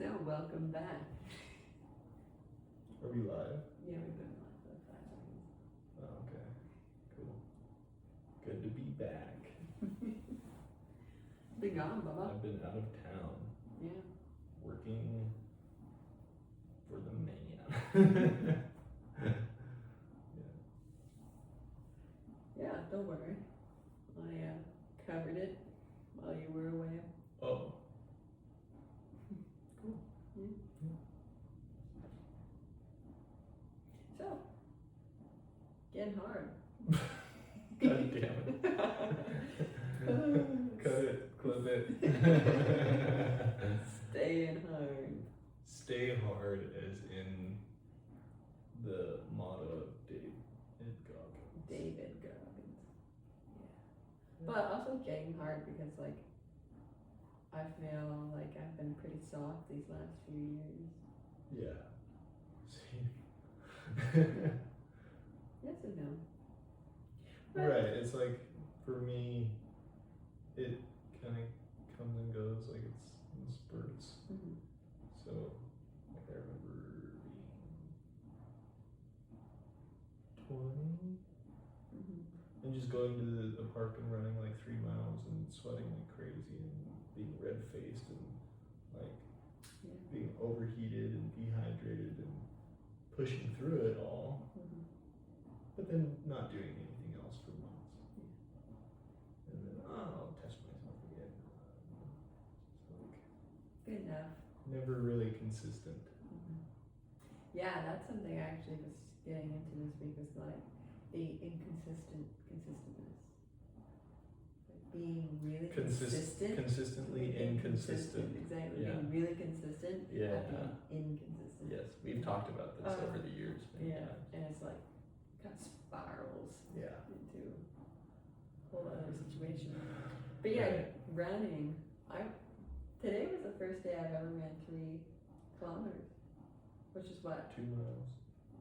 So, welcome back. Are we live? Yeah, we've been live for 5 seconds. Oh, okay. Cool. Good to be back. Been gone, Bubba. I've been out of town Yeah. working for the man. Yeah, don't worry. I covered it while you were away. Oh. Cool. Yeah. So, getting hard. God damn it. Cut it. Clip it. Staying hard. Stay hard as in the motto of David Goggins. David Goggins. Yeah. But also getting hard because, like, I feel like I've been pretty soft these last few years. Yeah. Same. Yes and no. Right. It's like, for me, it kind of comes and goes, like it's in spurts. Mm-hmm. So, like I remember being 20 Mm-hmm. and just going to the park and running like 3 miles and sweating like crazy and being red faced and like Yeah. being overheated and dehydrated and pushing through it all, Mm-hmm. but then not doing anything else for months. And then, I'll test myself again. It's like Good enough. never really consistent. Mm-hmm. Yeah, that's something I actually was getting into this week, was like the consistentness. Like being really consistent. Consistently inconsistent. Exactly. Yeah. Being really consistent. Yeah. But being inconsistent. Yes, we've talked about this over the years many Yeah. times. And it's like kind of spirals Yeah. into a whole other situation. But yeah, running. Today was the first day I've ever ran 3 kilometers, which is what, 2 miles.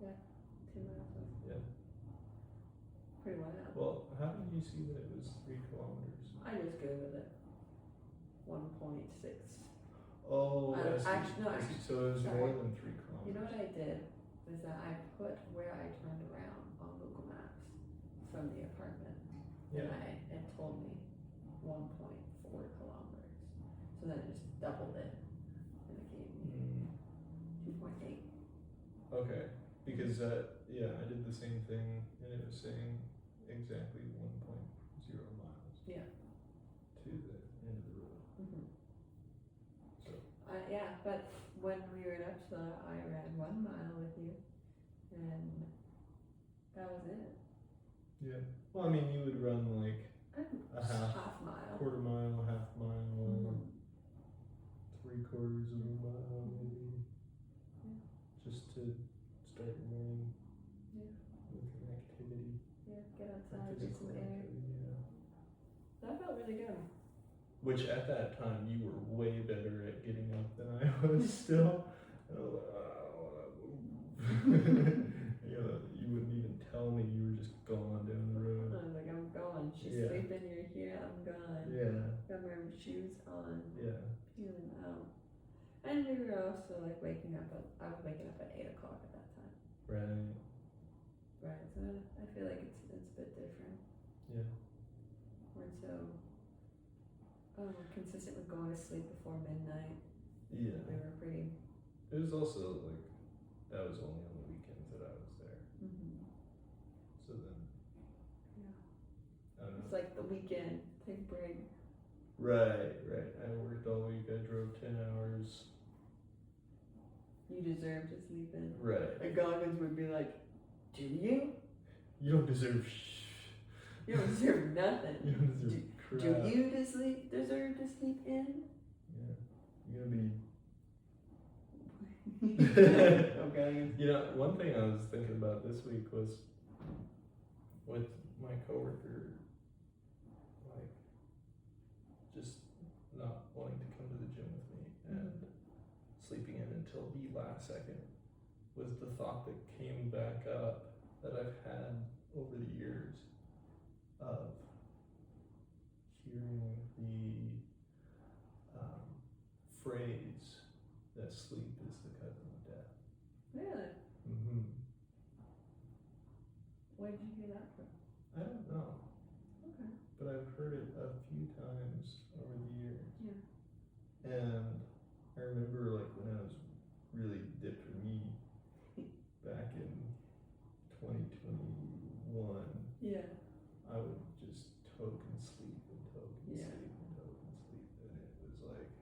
2 miles. Yeah. Pretty wild. Well, how did you see that it was 3 kilometers? I just go with it. 1.6. Oh, I I see. actually- no, I see. So it was sorry. more than 3 kilometers. You know what I did is that I put where I turned around on Google Maps from the apartment, Yeah. and it told me 1.4 kilometers. So then I just doubled it, and it gave me 2.8. Okay. Because yeah, I did the same thing, and it was saying exactly 1.0 miles. Yeah. To the end of the road. Mm-hmm. So. Yeah, but when we were in Upsala, I ran 1 mile with you, and that was it. Yeah. Well, I mean, you would run like a half mile. quarter mile, half mile, Mm-hmm. 3/4 of a mile, maybe. Yeah. Just to start your morning. Yeah. With an activity. Yeah, get outside, get Physical some air. activity, yeah. That felt really good. Which at that time you were way better at getting up than I was still. And I was like, I don't wanna move. You wouldn't even tell me, you were just gone down the I road. was like, I'm gone. She's Yeah. sleeping, you're here, I'm gone. Yeah, Got my shoes on, yeah. peeling out. And we were also like waking up I was waking up at 8 o'clock at that time. Right. Right, so I feel like it's a bit different. Yeah. We're so consistent with going to sleep before midnight. Yeah. We were pretty. It was also like, that was only on the weekends that I was there. Mm-hmm. So then, Yeah. I don't It's know. like the weekend, take a break. Right. I worked all week, I drove 10 hours. You deserve to sleep in. Right. And Goggins would be like, do you? You don't deserve You don't deserve nothing. You don't deserve crap. Do you deserve to sleep in? Yeah. You're gonna be. Okay. You know, one thing I was thinking about this week was with my coworker, like, just not wanting to come to the gym with me and sleeping in until the last second, was the thought that came back up that I've had over the years of hearing the phrase that sleep is the cousin of death. Really? Mm-hmm. Where did you hear that from? I don't know, Okay. but I've heard it a few times over the years. Yeah. And I remember like when I was really dipped for me back in 2021, Yeah. I would just token sleep and token Yeah. sleep and token sleep, and it was like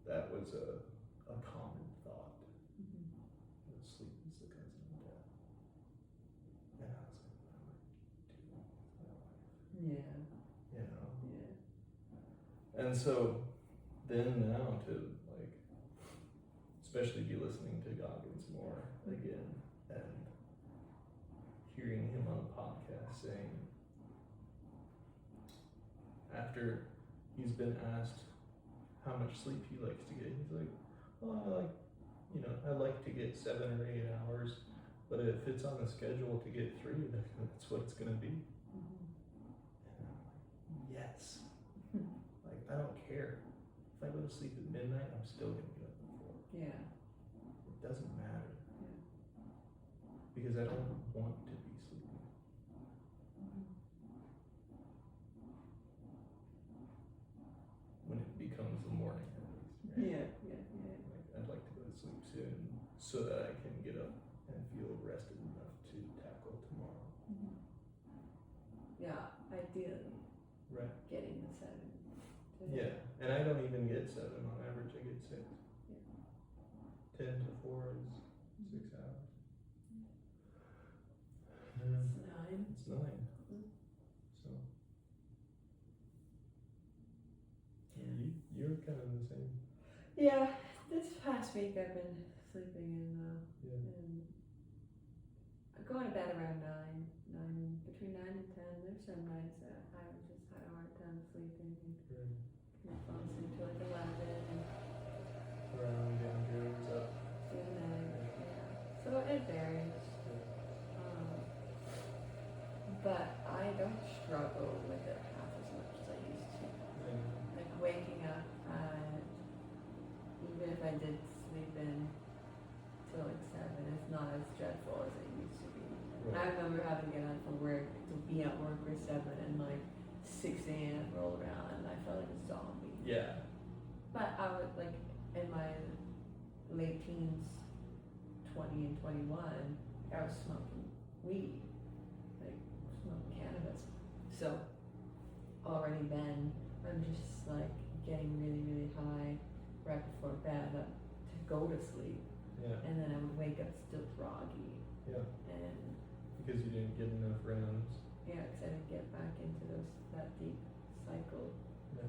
that was a common thought. Mm-hmm. That sleep is the cousin of death, and I was like, what am I doing with my life? Yeah. You know. Yeah. And so then now to like, especially be listening to Goggins more again and hearing him on a podcast saying, after he's been asked how much sleep he likes to get, he's like, well, I like to get 7 or 8 hours, but if it's on the schedule to get 3, that's what it's gonna be. Mm-hmm. And I'm like, yes. Like, I don't care. If I go to sleep at midnight, I'm still gonna get up at 4. Yeah. It doesn't matter. Yeah. Because I don't want to be sleeping. When it becomes the morning, at least. Right? Yeah. Yeah. Yeah. Like, I'd like to go to sleep soon so that I can get up and feel rested enough to tackle tomorrow. Mm-hmm. Yeah. Ideally, Right. getting the 7. Yeah. And I don't even get 7 on average, I get 6. Yeah. 10 to 4 is 6 hours. It's 9. It's 9. So you're kind of the same. Yeah. This past week I've been sleeping in. Yeah. And I'm going to bed around 9, between 9 and 10. There's some nights that I just had a hard time sleeping. Right. I fall asleep till like 11 and Around down here was up. do the night. Yeah. So it varies. But I don't struggle with it half as much as I used to. Like waking up at, even if I did sleep in till like 7, it's not as dreadful as it used to be. I remember having to get up for work, to be at work for 7 and like 6 a.m. roll around and I felt like a zombie. Yeah. But I would like in my late teens, 20 and 21, I was smoking weed, like smoking cannabis. So already then I'm just like getting really, really high right before bed to go to sleep. Yeah. And then I would wake up still groggy. Yeah. And Because you didn't get enough rounds. yeah, because I didn't get back into that deep cycle. Yeah.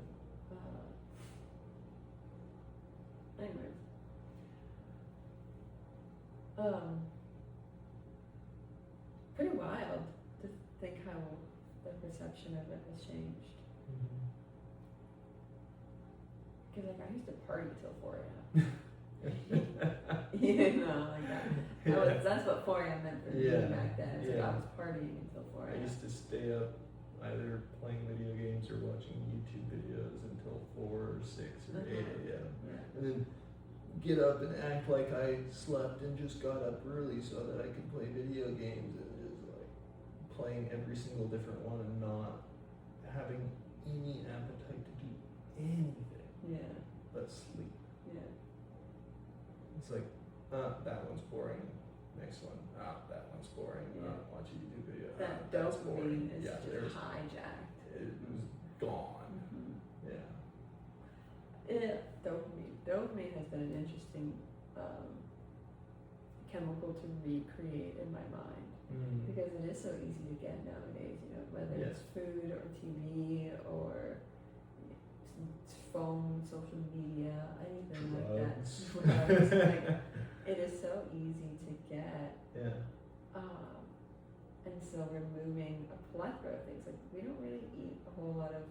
Anyways. Pretty wild to think how the perception of it has changed. Mm-hmm. Because like I used to party till 4 a.m. You know, like that. That's what 4 a.m. meant for me back then. It's like I was partying until 4 a.m. I used to stay up either playing video games or watching YouTube videos until 4 or 6 or 8 a.m. Yeah. And then get up and act like I slept and just got up early so that I could play video games and just like playing every single different one and not having any appetite to do anything but sleep. Yeah. It's like, that one's boring. Next one, that one's boring. Yeah. Watch a YouTube video. That That's boring. dopamine is Yeah, just hijacked. it was gone. Yeah. Dopamine has been an interesting chemical to recreate in my mind because it is so easy to get nowadays. You know, whether it's food or TV or phone, social media, anything like that. Drugs, like, it is so easy to get. Yeah. And so removing a plethora of things. Like we don't really eat a whole lot of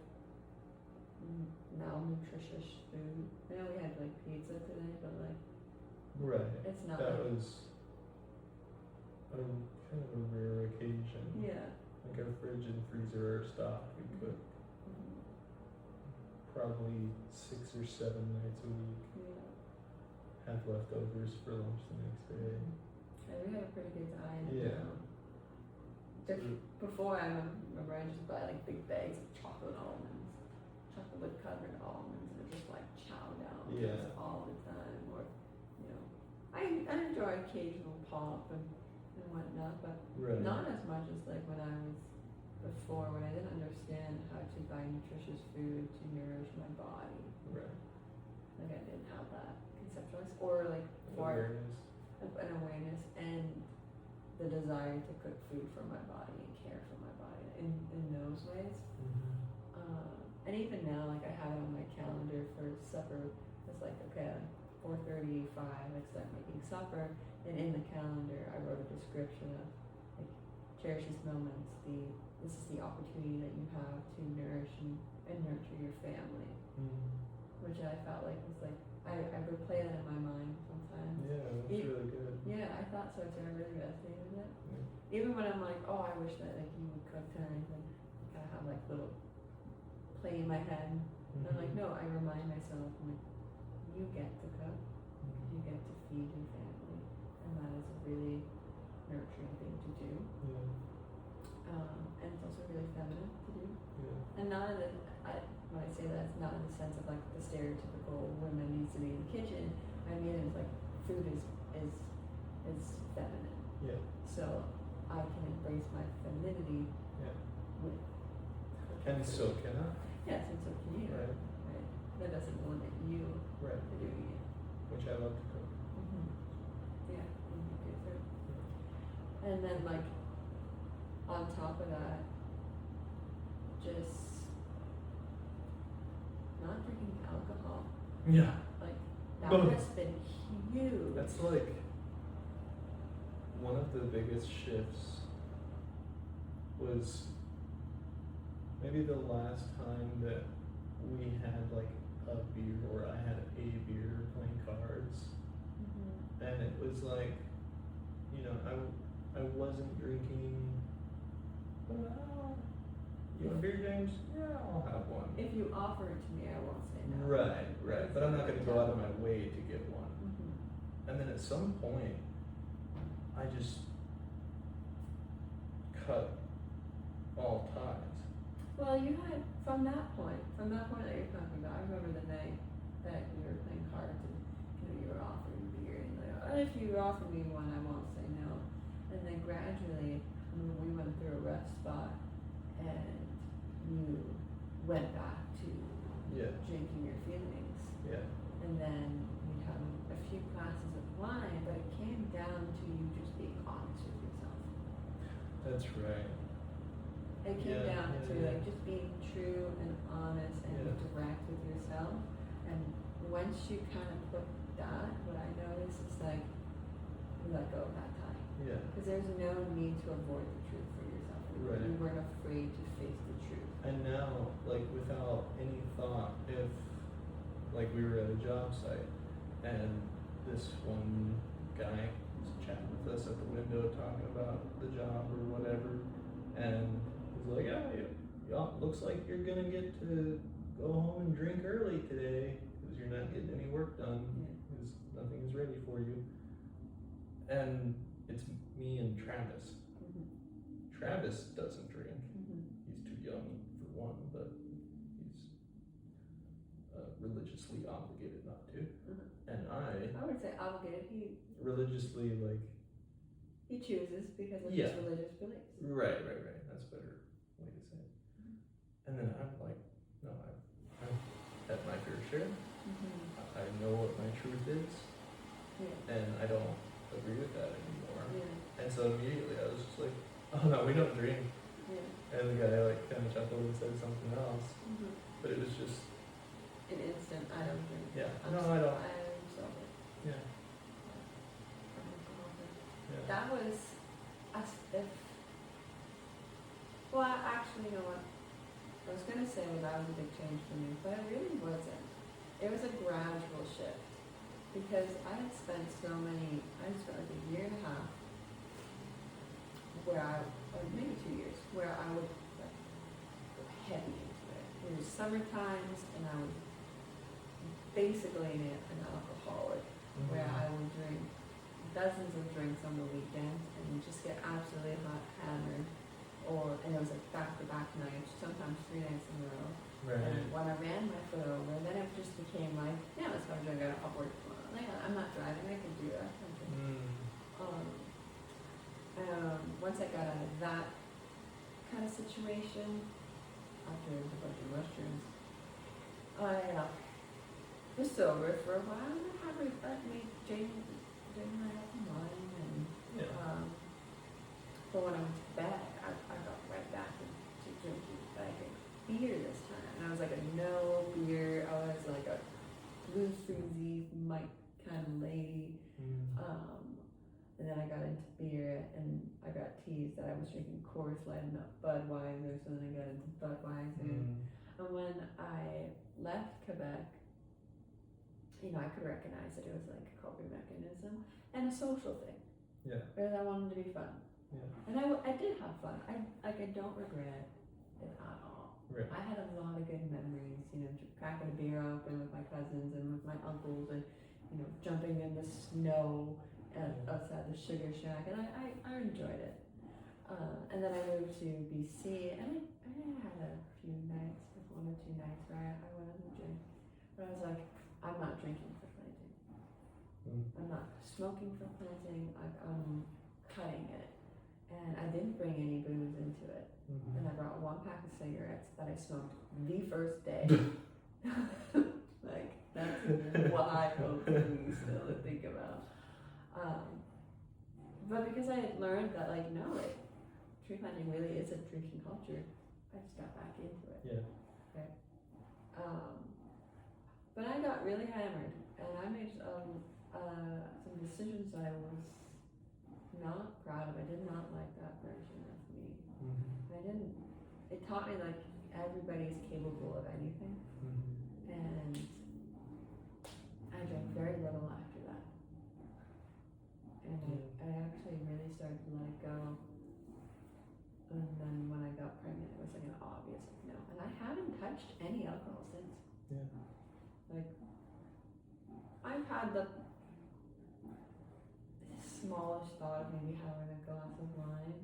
malnutritious food. I know we had like pizza today, but like Right. it's not That like, was a kind of a rare occasion. yeah. Like our fridge and freezer are stocked. We cook probably 6 or 7 nights a week. Yeah. Have leftovers for lunch the next day. And we have a pretty good diet. Yeah. Before I remember I just buy like big bags of chocolate covered almonds, and just like chow down Yeah. all the time. Or, you know, I enjoy occasional pop and whatnot, but Right. not as much as like when I was before, when I didn't understand how to buy nutritious food to nourish my body. Right. Like I didn't have that conceptualized, or like for Awareness. an awareness and the desire to cook food for my body and care for my body in those ways. And even now, like I have it on my calendar for supper. It's like, okay, 4:35, I start making supper, and in the calendar I wrote a description of like, cherish these moments. This is the opportunity that you have to nourish and nurture your family, which I felt like was like I replay that in my mind sometimes. Yeah, that's really good. Yeah, I thought so too. I really resonated with it. Yeah. Even when I'm like, oh, I wish that like you would cook tonight, and kind of have like little play in my head. And I'm like, no, I remind myself, I'm like, you get to cook, you get to feed your family, and that is a really nurturing thing to do. Yeah. And it's also really feminine to do. Yeah. And not in the, when I say that, it's not in the sense of like the stereotypical woman needs to be in the kitchen. I mean, it's like food is feminine. Yeah. So I can embrace my femininity Yeah. with. And so can I. Yes, and so can you. Right. Right. That doesn't limit you Right. to doing it. Which I love to cook. Yeah, and you do too. And then like on top of that, just not drinking alcohol. Yeah. Like that Boom. has been huge. That's like one of the biggest shifts was maybe the last time that we had like a beer, or I had a beer playing cards. And it was like, you know, I wasn't drinking, but you want a beer, James? Yeah, I'll have one. If you offer it to me, I won't say no. Right, but I'm not gonna go out of my way to get one. And then at some point, I just cut all ties. Well, you had, from that point that you're talking about, I remember the night that you were playing cards and you were offering beer, and like, oh, if you offer me one, I won't say no. And then gradually, we went through a rough spot, and you went back to drinking your feelings. Yeah. And then we'd have a few glasses of wine, but it came down to you just being honest with yourself. That's right. It came down to like just being true and honest and direct with yourself. And once you kind of put that, what I noticed is like you let go of that time. Yeah. Because there's no need to avoid the truth for yourself. Right. You weren't afraid to face the truth. And now, like without any thought, if like we were at a job site and this one guy was chatting with us at the window talking about the job or whatever, and he's like, yeah, looks like you're gonna get to go home and drink early today because you're not getting any work done because nothing is ready for you. And it's me and Travis. Travis doesn't drink. He's too young for one, but he's religiously obligated not to. And I would say obligated. He religiously He chooses because of Yeah. his religious beliefs. Right. That's a better way to say it. And then I'm like, no, I've had my fair share. I know what my truth is, and I don't agree with that anymore. And so immediately I was just like, oh no, we don't drink. And the guy like kind of chuckled and said something else, but it was just An instant, I don't drink. Yeah. I'm No, so- I don't. I'm sober. yeah. That was as if. Well, actually, you know what? I was gonna say that was a big change for me, but it really wasn't. It was a gradual shift because I had spent like a year and a half or maybe 2 years, where I would like go heavy into it. it was summer times, and I was basically an alcoholic, where I would drink dozens of drinks on the weekend and just get absolutely hammered. And it was like back-to-back nights, sometimes 3 nights in a row. Right. And when I ran my foot over, then it just became like, yeah, let's go drink at Upward tomorrow. Like, I'm not driving, I can do that. Once I got out of that kind of situation, after a bunch of mushrooms, I was sober for a while, and I had let me drink my own wine, and but when I went to bed, I got right back into drinking like a beer this time, and I was like a no beer. I was like a blue sleazy Mike kind of lady. And then I got into beer, and I got teased that I was drinking Coors Light and not Budweiser, so then I got into Budweiser. And when I left Quebec, I could recognize that it was like a coping mechanism and a social thing. Yeah. Because I wanted to be fun. Yeah. And I did have fun. I don't regret it at all. Right. I had a lot of good memories, cracking a beer open with my cousins and with my uncles, and jumping in the snow outside the sugar shack, and I enjoyed it. And then I moved to BC, and I had a few nights, 1 or 2 nights where I went on the gym, but I was like, I'm not drinking for planting. I'm not smoking for planting. I'm cutting it, and I didn't bring any booze into it. And I brought 1 pack of cigarettes that I smoked the first day. Like, that's wild to me still to think about. But because I had learned that, tree planting really is a drinking culture, I just got back into it. Yeah. Okay. But I got really hammered, and I made some decisions that I was not proud of. I did not like that version of me. It taught me everybody's capable of anything, and I drank very little after that. And I actually really started to let it go. And then when I got pregnant, it was like an obvious no. And I haven't touched any alcohol since. Yeah. I've had the smallest thought of maybe having a glass of wine.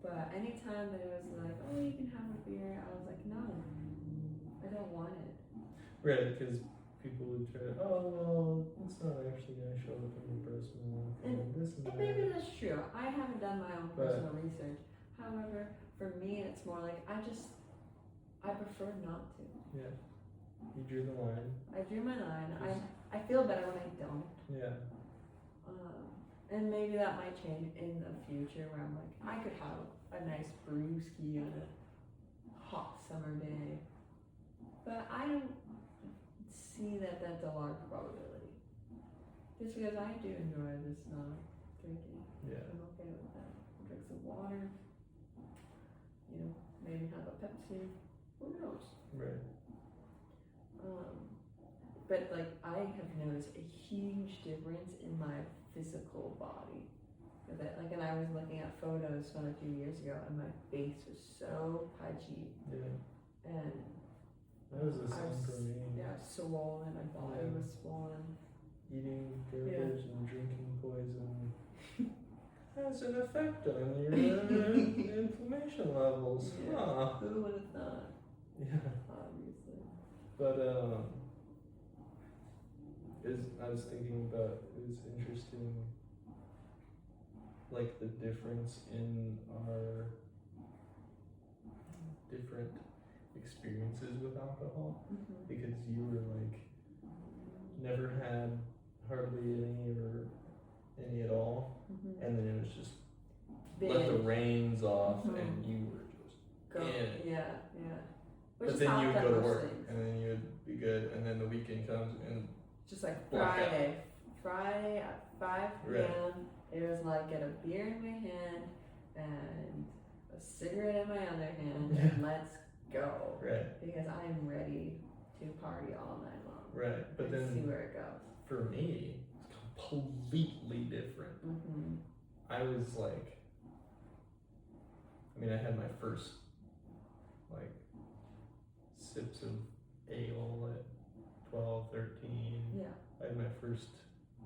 But anytime that it was like, oh, you can have a beer, I was like, no, I don't want it. Right, because people would try, oh, well, it's not actually going to show up in your personal life, and this and that. Maybe that's true. I haven't done my own personal research. However, for me, it's more like I prefer not to. Yeah. You drew the line. I drew my line. I feel better when I don't. Yeah. And maybe that might change in the future, where I'm like, I could have a nice brewski on a hot summer day. But I don't see that that's a large probability. Just because I do enjoy this drinking. Yeah. I'm okay with that. I'll drink some water. Maybe have a Pepsi. Who knows? Right. But I have noticed a huge difference in my physical body. And I was looking at photos from a few years ago, and my face was so pudgy. Yeah. And that was the same for me. Yeah, swollen. My body was swollen. Eating garbage and drinking poison has an effect on your inflammation levels. Yeah. Huh. Who would have thought? Yeah. Obviously. But I was thinking about, it was interesting, the difference in our different experiences with alcohol, because you were never had hardly any or any at all, and then it was just let the reins off, and you were just go. Yeah. Which but then you would go to work, and then you would be good, and then the weekend comes, and just Friday at 5 p.m. It was get a beer in my hand and a cigarette in my other hand, and let's go. Right. Because I am ready to party all night long. Right, but then see where it goes. For me, it's completely different. I was I had my first sips of ale at 12, 13. Yeah. I had my first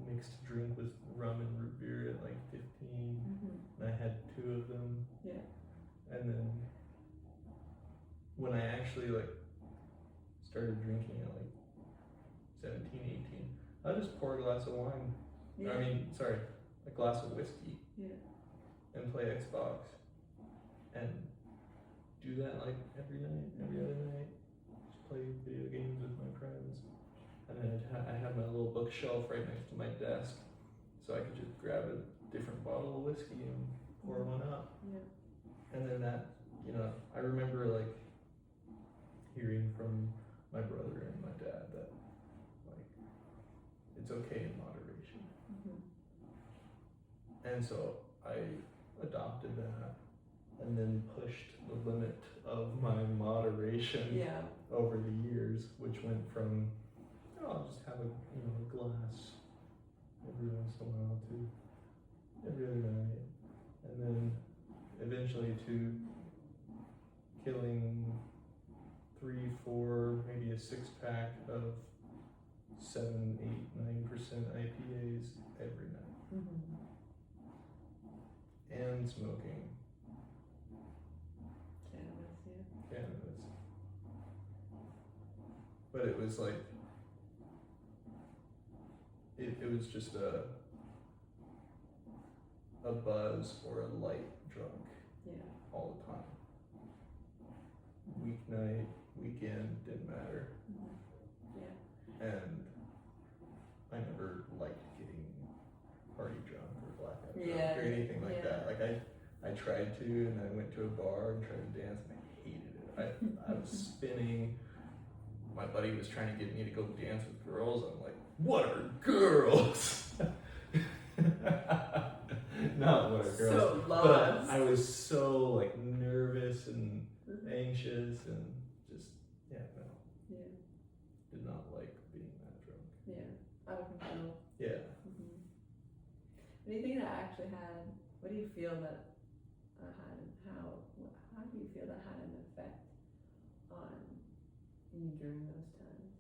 mixed drink with rum and root beer at like 15, and I had 2 of them. Yeah. And then when I actually like started drinking at like 17, 18, I just pour a glass of wine. Yeah. I mean, sorry, a glass of whiskey. Yeah. And play Xbox. And do that like every night, every other night. Just play video games with my friends. And then I had my little bookshelf right next to my desk, so I could just grab a different bottle of whiskey and pour one up. Yeah. And then that, you know, I remember like hearing from my brother and my dad that like it's okay in moderation. And so I adopted that and then pushed the limit of my moderation Yeah. over the years, which went from, oh, I'll just have a glass every once in a while to every other night, and then eventually to killing 3, 4, maybe a 6-pack of 7, 8, 9% IPAs every night, and smoking cannabis. But it was like, it was just a buzz or a light drunk all the time. Weeknight, weekend, didn't matter. And I never liked getting party drunk or blackout drunk or anything like that. Like I tried to, and I went to a bar and tried to dance, and I hated it. I was spinning. My buddy was trying to get me to go dance with girls. I'm like, what are girls? Not what are girls. So but lost. I was so like nervous and anxious and just did not like being that drunk. Out of control. Yeah. What do you think that actually had? What do you feel that had? How do you feel that had an effect on you during those times?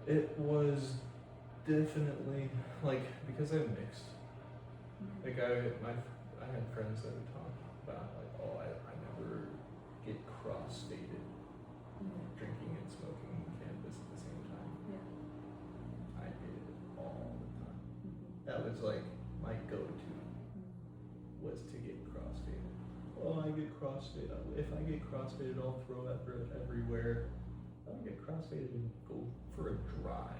It was definitely like, because I'm mixed. Like I had friends that would talk about like, oh, I never get cross-stated drinking and smoking cannabis at the same time. I did it all the time. That was like my go-to, was to get cross-stated. Oh, I get cross-stated. If I get cross-stated, I'll throw effort everywhere. I'll get cross-stated and go for a drive.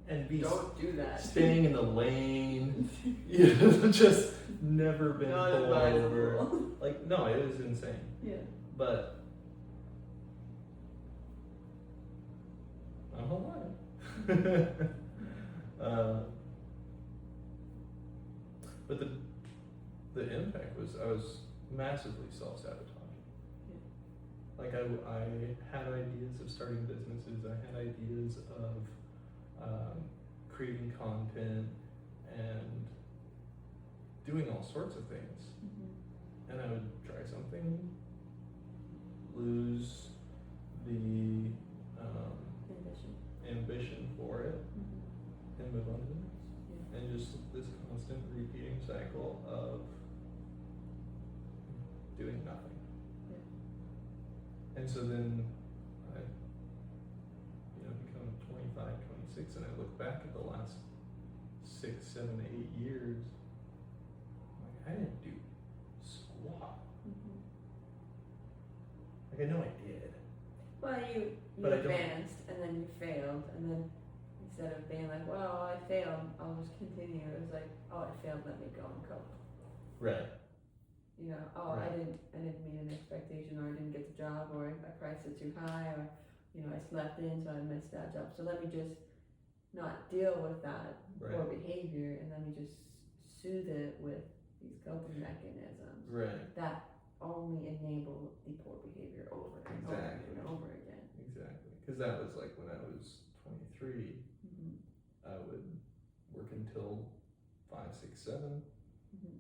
And be Don't do that. staying in the lane. Just never been Not pulled advisable. over. Like, no, it was insane. But I'm alive. But the impact was, I was massively self-sabotaging. Like I had ideas of starting businesses. I had ideas of creating content and doing all sorts of things. And I would try something, lose the ambition for it, and move on to the next. And just this constant repeating cycle of doing nothing. And so then I become 25, 26, and I look back at the last 6, 7, 8 years, like I didn't do squat. Like I know I did. Well, you But I don't- advanced and then you failed, and then instead of being like, well, I failed, I'll just continue, it was like, oh, I failed, let me go and cope. Right. I didn't meet an expectation, or I didn't get the job, or I priced it too high, or I slept in, so I missed that job. So let me just not deal with that poor behavior, and let me just soothe it with these coping mechanisms that only enable the poor behavior over and over and over again. Exactly. Because that was like when I was 23, I would work in until 5, 6, 7. Mhm.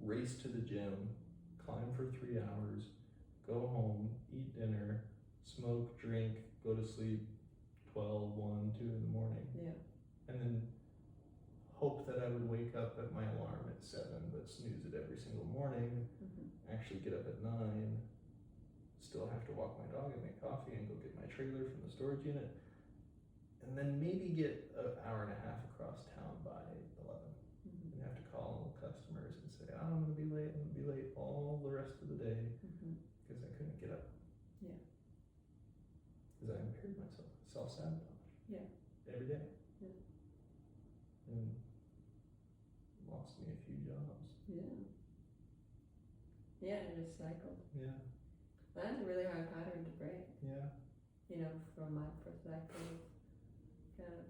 Race to the gym, climb for 3 hours, go home, eat dinner, smoke, drink, go to sleep 12, 1, 2 in the morning. Yeah. And then hope that I would wake up at my alarm at 7, but snooze it every single morning, actually get up at 9, still have to walk my dog and make coffee and go get my trailer from the storage unit, and then maybe get an hour and a half across town by 11. And have to call customers and say, oh, I'm gonna be late all the rest of the day because I couldn't get up. Yeah. Because I impaired myself, self-sabotage. Yeah. Every day. Yeah. And lost me a few jobs. Yeah. Yeah, it just cycled. Yeah. That's a really hard pattern to break. Yeah. You know, from my perspective, kind of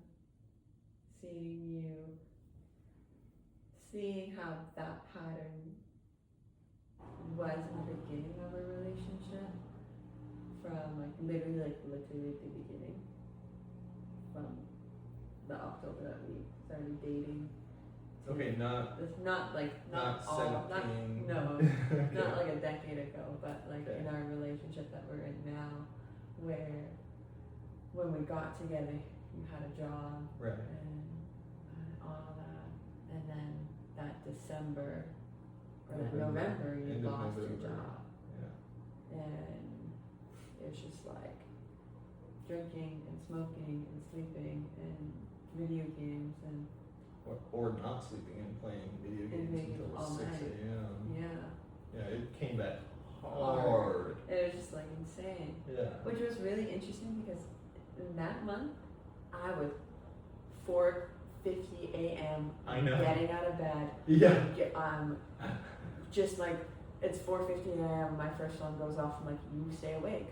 seeing how that pattern was in the beginning of a relationship, from like literally at the beginning, from the October that we started dating. Okay, not It's not like not all 17. no, Okay. not like a decade ago, but like Okay. in our relationship that we're in now, where when we got together, you had a job Right. and all of that, and then that December or that November you End of lost your November. job, Yeah. and it's just like drinking and smoking and sleeping and video games and Or not sleeping and playing video games making until all 6 night. a.m. yeah, Yeah, it came back Hard. hard. it was just like insane. Yeah. Which was really interesting because in that month, I was 4:50 a.m. I know. getting out of bed. Yeah. Just like it's 4:50 a.m. My first phone goes off. I'm like, you stay awake.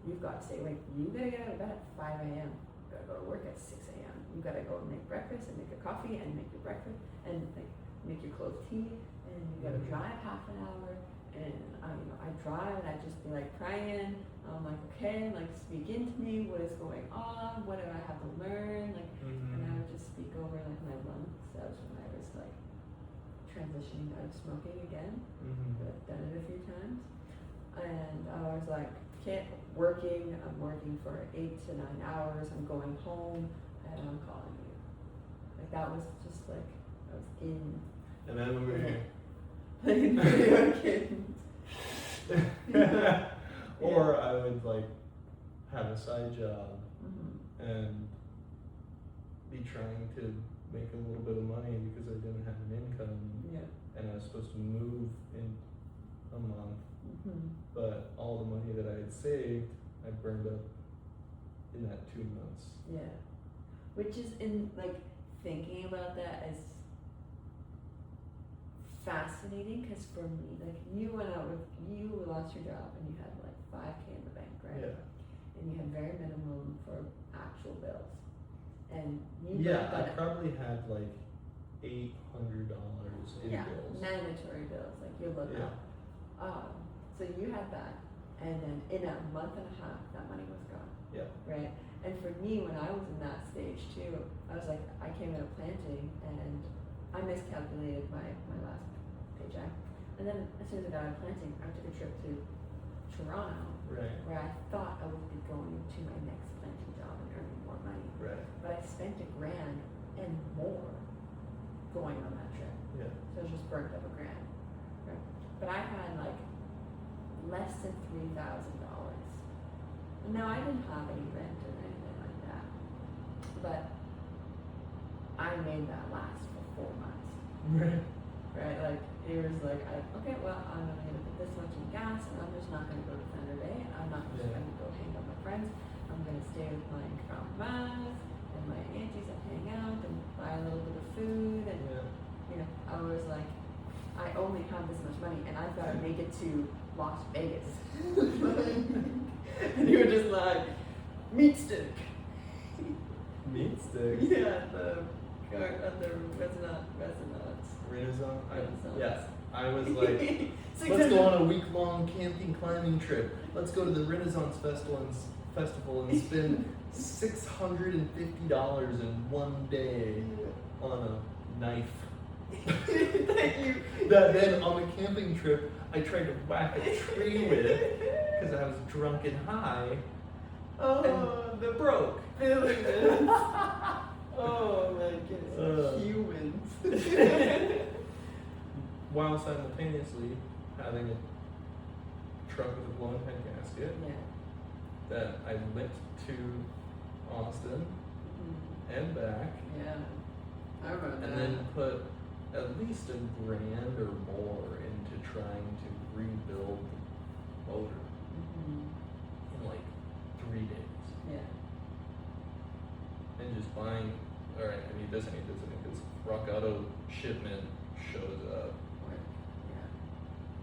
You've got to stay awake. You gotta get out of bed at 5 a.m. You gotta go to work at 6 a.m. You gotta go and make breakfast and make a coffee and make your breakfast and like make your cold tea and you gotta drive half an hour. And I drive and I'd just be like crying. I'm like, okay, like speak into me. What is going on? What do I have to learn? Like, and I would just speak over like my lungs. That was when I was like transitioning out of smoking again. But I've done it a few times. And I was like, okay, I'm working for 8 to 9 hours. I'm going home and I'm calling you. Like that was just like I was in. And then we were here. Playing video games. Or I would like have a side job and be trying to make a little bit of money because I didn't have an income. Yeah. And I was supposed to move in a month, but all the money that I had saved, I burned up in that 2 months. Yeah. Which is in like thinking about that as fascinating because for me, like you lost your job and you had like $5,000 in the bank, right? Yeah. And you had very minimum for actual bills. And I probably had like $800 in bills. mandatory bills, like you look Yeah. up. So you had that, and then in a month and a half, that money was gone. Yeah. Right? And for me, when I was in that stage too, I was like, I came out of planting and I miscalculated my last paycheck. And then as soon as I got out of planting, I took a trip to Toronto Right. where I thought I would be going to my next planting job and earning more money. Right. But I spent $1,000 and more going on that trip. Yeah. So it just burnt up $1,000. Right? But I had like less than $3,000. No, I didn't have any rent or anything like that. But I made that last for 4 months. Right. Right? Like it was like, okay, well, I'm only gonna put this much in gas, and I'm just not gonna go to Thunder Bay. I'm not just gonna go hang out with my friends. I'm gonna stay with my grandmas and my aunties and hang out and buy a little bit of food and you know, I was like, I only have this much money and I've got to make it to Las Vegas. And you were just like, meat stick. Meat sticks. Yeah, at the Renaissance. Renaissance. Renaissance. Yes. I was like, 600 let's go on a week-long camping climbing trip. Let's go to the Renaissance Festival and festival and spend $650 in one day on a knife. That then on the camping trip I tried to whack a tree with because I was drunk and high. And it broke. Billions. Oh my goodness. Humans. While simultaneously having a truck with a blown head gasket Yeah. that I went to Austin and back, Yeah. I remember and that. then put at least $1,000 or more into trying to rebuild the motor in like 3 days. Yeah. And just buying, alright, I need this, because Rock Auto shipment shows up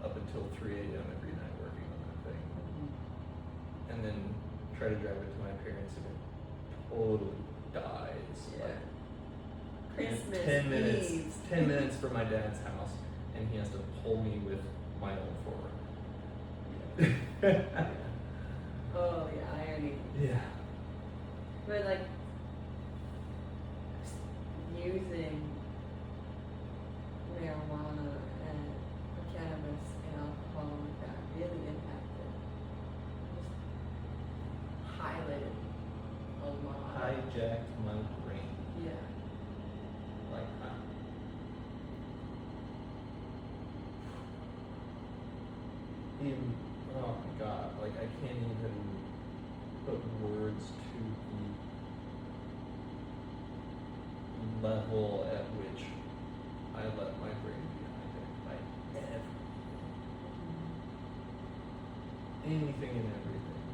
up until 3 a.m. every night working on that thing. And then try to drive it to my parents and it totally dies. Yeah. Like, Christmas 10 minutes, Eve. 10 minutes from my dad's house, and he has to pull me with my own forerunner. Oh yeah, irony. Yeah. But like using marijuana and cannabis and alcohol like that really impacted, just highlighted a lot. Hijacked my brain Yeah. like that. Even, oh my god, like I can't even put words to the level at which I let my brain be hijacked by anything and everything.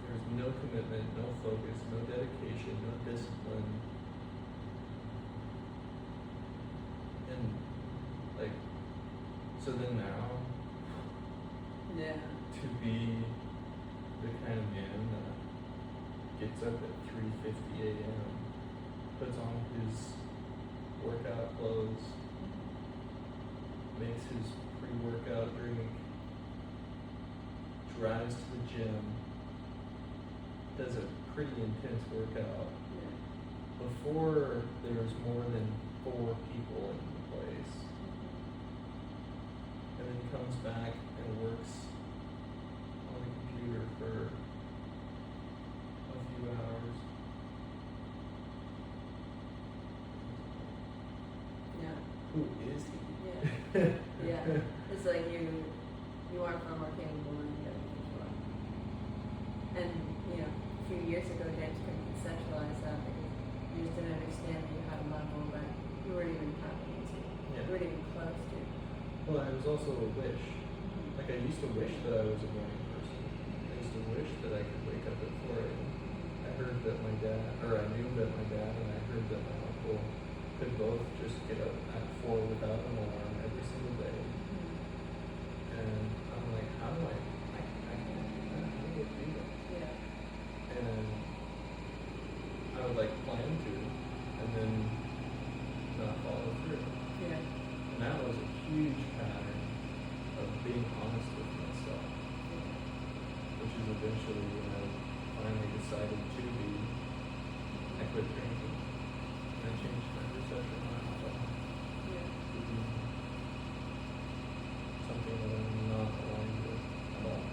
There's no commitment, no focus, no dedication, no discipline. And like, so then now, Yeah. to be the kind of man that gets up at 3:50 a.m., puts on his workout clothes, makes his pre-workout drink, drives to the gym, does a pretty intense workout. Yeah. Before there was more than 4 people in the place, and then comes back and works on the computer for a few hours. Yeah. Who is he? Yeah. Yeah. It's like you are far more capable than you ever think you are. And, you know, a few years ago, James couldn't conceptualize that because you just didn't understand that you had a level that you weren't even tapping into. Yeah. You weren't even close to. Well, I was also a wish. Like, I used to wish that I was a morning person. I used to wish that I could wake up at 4 a.m. I heard that my dad, or I knew that my dad and I heard that my uncle could both just get up at 4 without an alarm every single day. And I'm like, how do I can't do that. How do I do that? Yeah. And I would like plan to, and then not follow through. Yeah. And that was a huge pattern of being honest with myself, which is eventually when I finally decided to be, I quit drinking. And I changed my perception on alcohol Yeah. to be something that I'm not aligned with at all.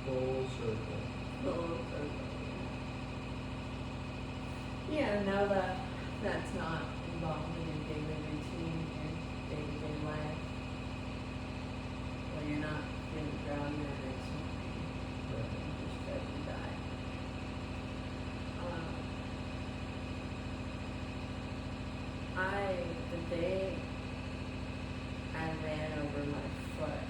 Full circle. Yeah, now that that's not involved in your daily routine, your day-to-day life, well, you're not feeling drowning or something, just as you die. The day I ran over my foot,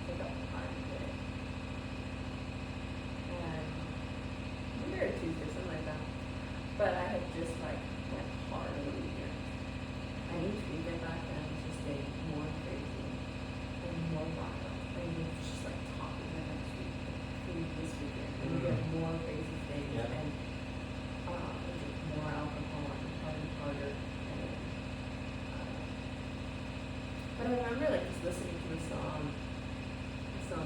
I got part of it. And Monday or Tuesday, something like that. But I had just like went hard on the weekend. And each weekend back then was just getting more crazy and more wild. And it was just like topping the next week, this weekend. And you get more crazy things Yeah. and just more alcohol and harder and harder. And I remember like just listening to a song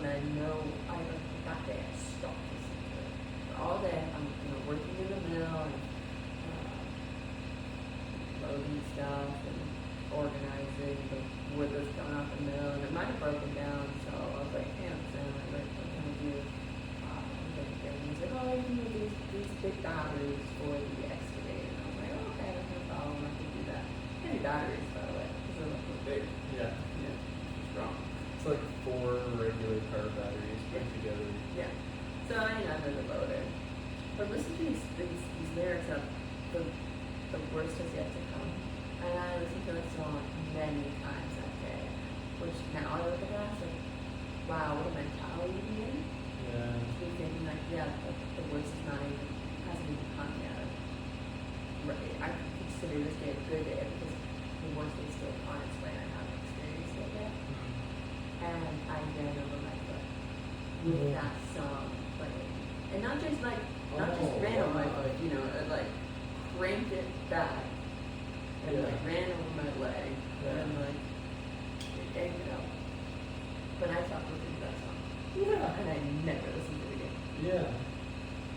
that I know I like that day I stopped listening to it. But all day I'm working in the mill and loading stuff and organizing the wood that's coming off the mill, and it might have broken down, so I was like, hey, I'm saying like, what can I do? And he's like, oh, you can use these big batteries for the excavator. And I was like, oh, okay, that's no problem, I can do that. Heavy batteries, by the way, because they're like big, Yeah. strong. It's like 4 regular car batteries put together. Yeah. So I know the loader. But listen to these lyrics of the worst has yet to come. And I listened to this song many times that day. Which now I look at that, it's like, wow, what a mentality to be in. Yeah. To be thinking like, yeah, the worst is hasn't even come yet. Right. I consider this day a good day because the worst is still on its way and I haven't experienced it yet. And I ran over my foot with that song playing. And not just ran over my foot, like cranked it back and ran over my leg and but I stopped listening to that song. Yeah. And I never listened to it again. Yeah.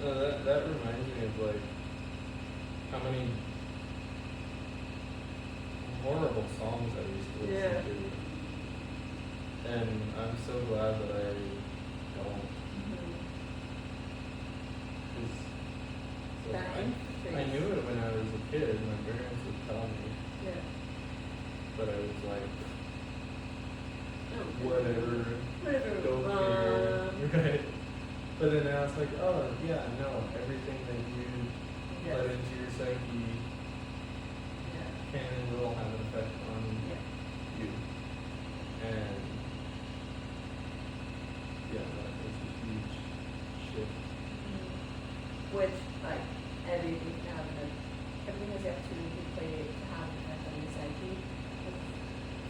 No, that reminds me of like how many horrible songs I used to listen to. And I'm so glad that I don't. I knew it when I was a kid. My parents would tell me. Yeah. But I was like, Oh, whatever. Go Mom. figure. Right. But then now it's like, oh yeah, no, everything that you let into your psyche can and will have an effect on you. And yeah, that was a huge shift. Which, like, everything has the opportunity to have an effect on your psyche.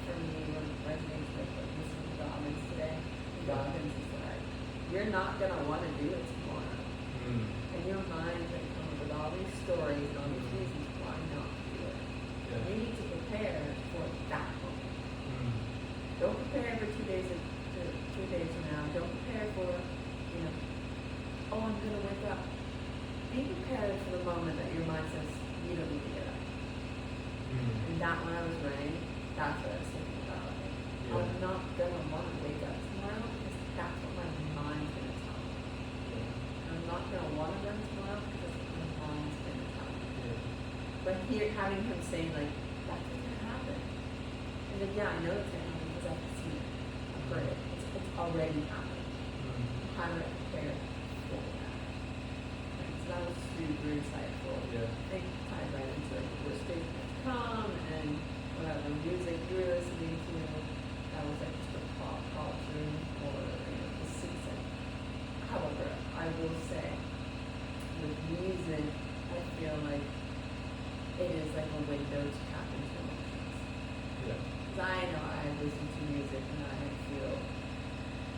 For me, what resonates with listening to Dobbins today, Dobbins is like, you're not going to want to do it tomorrow. And your mind is going to come up with all these stories and all these reasons why not to do it. Yeah. You need to prepare for that moment. Don't prepare for 2 days from now. Don't prepare for, oh, I'm going to wake up. Be prepared for the moment that your mind says, you don't need to get up. And that when I was running, that's what I was thinking about. Yeah. I'm not going to want to wake up tomorrow because that's what my mind's going to tell me. I'm not going to want to run tomorrow because that's what my mind's going to tell me. But having him saying like, that's what's going to happen. And then, yeah, I know it's going to happen because I can see it. I've heard it. It's already happened. How do I prepare for that? And so that was super insightful. Yeah. I think it tied right into like the worst days to come and whatever music you were listening to. That was like just a pop culture or the season. However, I will say with music, I feel like it is like a window to tap into emotions. Yeah. Because I know I listen to music and I feel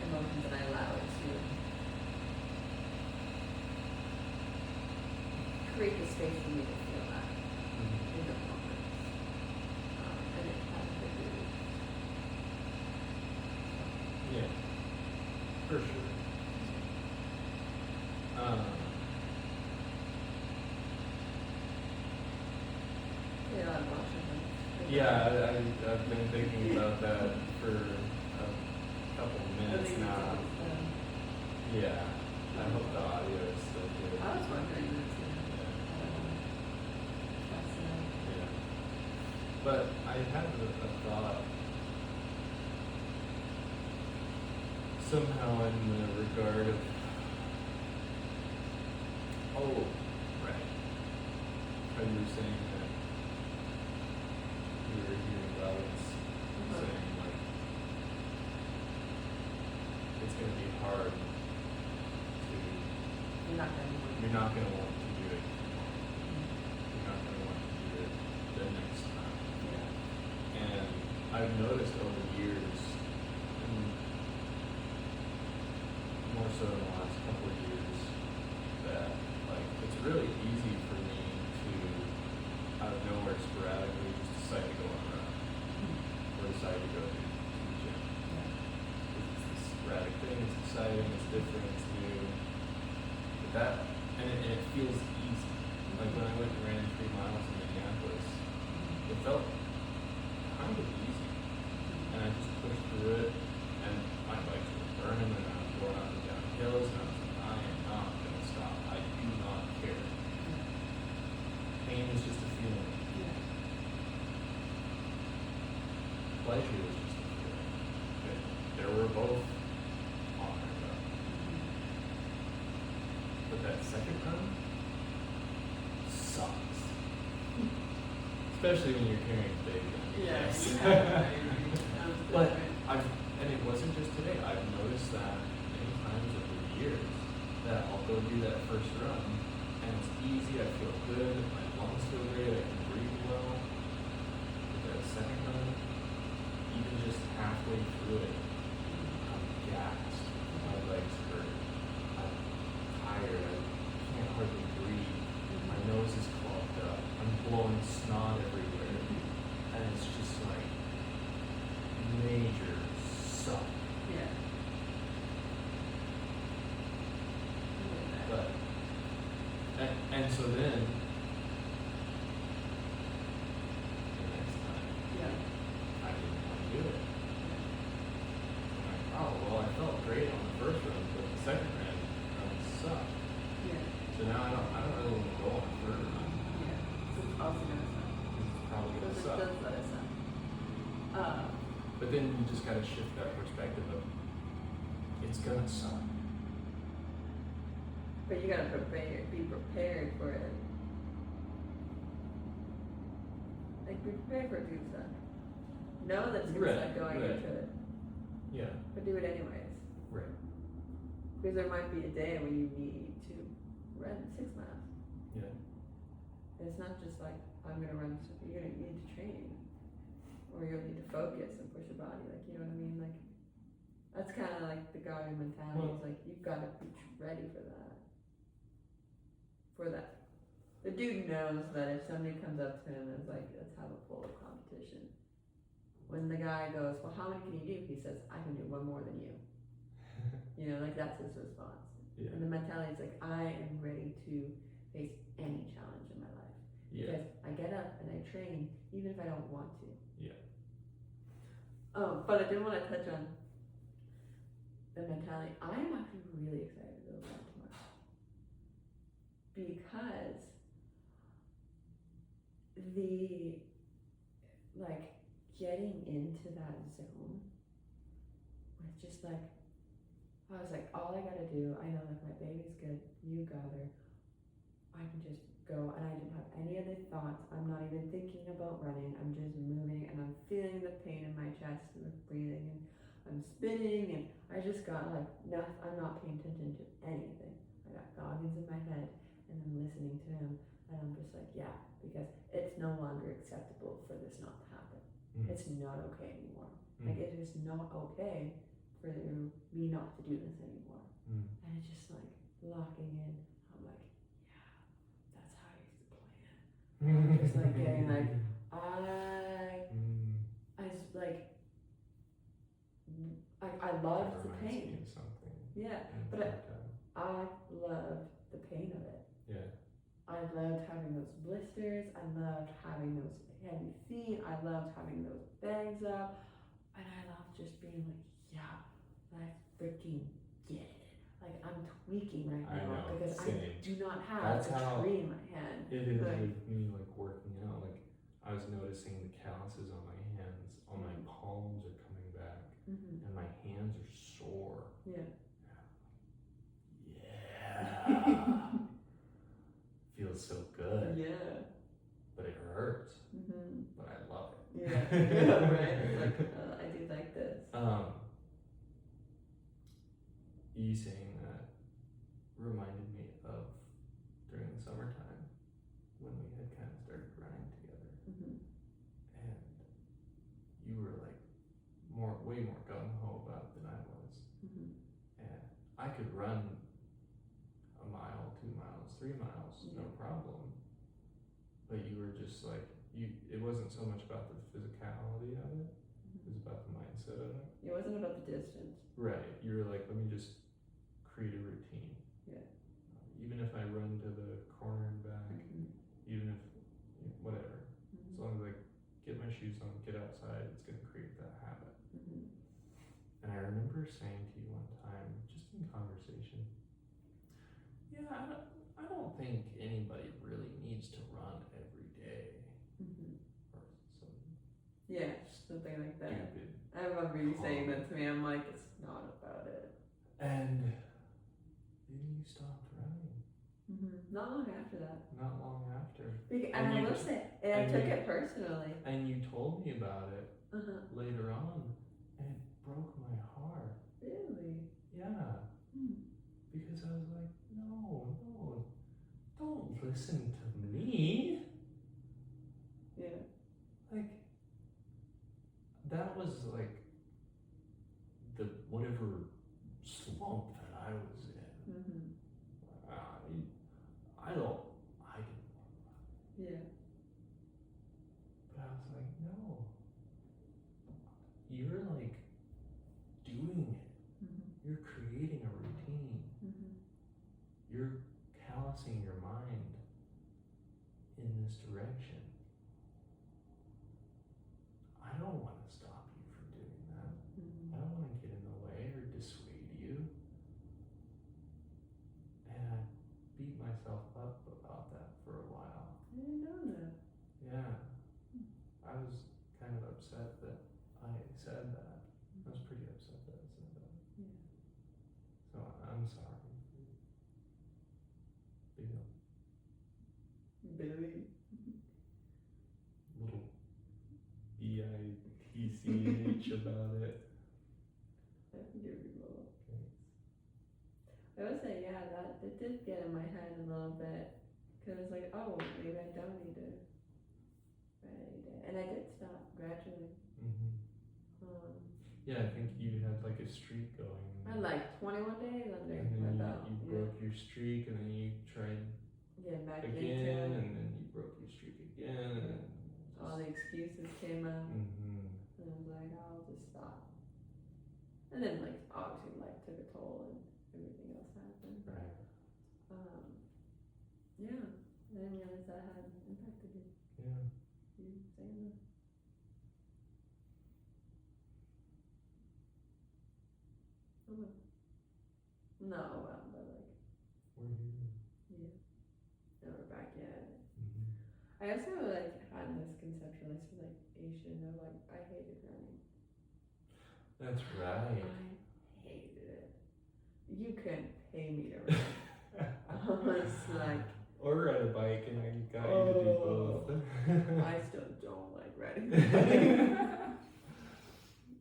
emotions and I allow it to create the space for me to feel that in the moments. And it has to do with Yeah. For sure. emotions. Yeah, I've been thinking about that for a couple of minutes now. Yeah, I hope the audio is still good. I was wondering this. Yeah. But I had a thought somehow in the regard of, right. How you were saying that you were hearing Roberts saying like, it's going to be hard to, You're not going to you're not going to want to do it tomorrow. You're not going to want to do it the next time. Yeah. And I've noticed over the years, and more so in the last couple of years, that like it's really easy for me to, out of nowhere, sporadically just decide to go on a run or decide to go do different, it's new. But that, and it feels easy. Like when I went and ran 3 miles in Minneapolis, it felt kind of easy. And I just pushed through it, and my legs were burning, and I was going up and down hills, and I was like, I am not going to stop. I do not care. Pain is just a feeling. Yeah. Pleasure is just a feeling. There were both on my run. But that second run sucks. Especially when you're carrying a baby on your Yeah, chest. you have a baby. But and it wasn't just today. I've noticed that many times over the years that I'll go do that first run and it's easy, I feel good, my lungs feel great, I can breathe well. But that second run, even just halfway through it, I'm gassed, my legs hurt, I'm tired, I can't hardly breathe, my nose is clogged up, I'm blowing snot everywhere, and it's just like major suck. Yeah. But and so then the next time Yeah. I didn't want to do it. I'm like, oh well, I felt great on the first run, but the second run sucked. Yeah. So now I don't really want to go on the third run. Yeah. So it's also gonna suck. It's probably gonna Because it suck. does let us suck. But then you just gotta shift that perspective of it's gonna suck. But you gotta be prepared for it. Like, be prepared for it to suck. Know that it's gonna Right, suck going right. into it, Yeah. but do it anyways. Right. Because there might be a day when you need to run 6 miles. Yeah. And it's not just like, I'm gonna run, you're gonna need to train. Or you'll need to focus and push your body, like, you know what I mean? Like, that's kind of like the guarding mentality. Well- It's like, you've got to be ready for that. For that. The dude knows that if somebody comes up to him and is like, let's have a pole competition. When the guy goes, well, how many can you do? He says, I can do one more than you. You know, like, that's his response. Yeah. And the mentality is like, I am ready to face any challenge in my life. Yeah. Because I get up and I train, even if I don't want to. Yeah. But I did want to touch on the mentality. I am actually really excited to go back tomorrow. Because the, like, getting into that zone with just like, I was like, all I gotta do, I know like my baby's good, you got her, I can just go, and I didn't have any other thoughts. I'm not even thinking about running. I'm just moving, and I'm feeling the pain in my chest and the breathing, and I'm spinning, and I just got like, I'm not paying attention to anything. I got Goggins in my head, and I'm listening to him, and I'm just like, yeah, because it's no longer acceptable for this not to happen. Mm. It's not okay anymore. Mm. Like, it is not okay for me not to do this anymore. Mm. And it's just like locking in. I'm like, yeah, that's how I used to plan. I'm just like getting like, I just like, I loved the pain. Yeah, but I loved the pain of it. Yeah. I loved having those blisters. I loved having those heavy feet. I loved having those bags up. And I loved just being like, yeah, I freaking get it. Like, I'm tweaking right I now know, because same. I do not have That's a how tree in my hand. It is Like, with me, like working out. Like I was noticing the calluses on my hands, on my palms are coming back, and my hands are sore. yeah. Yeah. Feels so good, Yeah. but it hurts. Mm-hmm. But I love it. Yeah. Yeah, right? It's like, I do like this. You saying that reminded me of during the summertime when we had kind of started running together, and you were like way more gung ho about it than I was, and I could run a mile, 2 miles, 3 miles, no problem, but you were just like it wasn't so much about the physicality of it, it was about the mindset of it. It wasn't about the distance. Right, you were like, let me just create a routine. Yeah. Even if I run to the corner and back, Mhm. even if whatever, as Mhm. long as I get my shoes on, get outside, it's gonna create that habit. Mhm. And I remember saying to you one time, just in conversation, yeah, I don't think anybody really needs to run every day Mhm. or some Yeah, something like that. stupid. I remember you saying that to me. I'm like, it's not about it. And then you stopped running. Not long after that. Not long after. And And I you- will say, and I and took you- it personally. And you told me about it Uh-huh. later on, and it broke my heart. Really? Yeah. Because I was like, no, don't listen to me. Yeah. Like, that was like the whatever slump that I was in. Mm-hmm. I didn't want to run. Yeah. But I was like, no. You're like doing it. Mm-hmm. You're creating a routine. Mm-hmm. You're callousing your mind in this direction. I don't want to stop you from doing that. Mm-hmm. I don't want to get in the way or dissuade you. And I beat myself up about that for a while. I didn't know that. Yeah. I was kind of upset that I said that. I was pretty upset that I said that. Yeah. So I'm sorry. Big up. Billy. Little BITCH about it. I forgive you both. Thanks. I would say, yeah, that did get in my head a little bit. Because I was like, oh, maybe I don't need to run any day. And I did stop gradually. Mm-hmm. Yeah, I think you had like a streak going. I had like 21 days under And my then belt. you broke your streak, and then you tried Yeah, back into again, it. and then you broke your streak again, and then All the excuses came out. mm-hmm. And I was like, I'll just stop. And then, like, obviously, life took a toll and everything else happened. Right. Yeah. I didn't realize that had impacted you. Yeah. You saying that. Oh, well. No, well, but like, We're here. yeah. Now we're back at it. Mm-hmm. I also, like, had this conceptualized for, like, Asian of, like, I hated running. That's right. I hated it. You couldn't pay me to run. I was like, Or ride a bike, and I got you to do both. I still don't like running.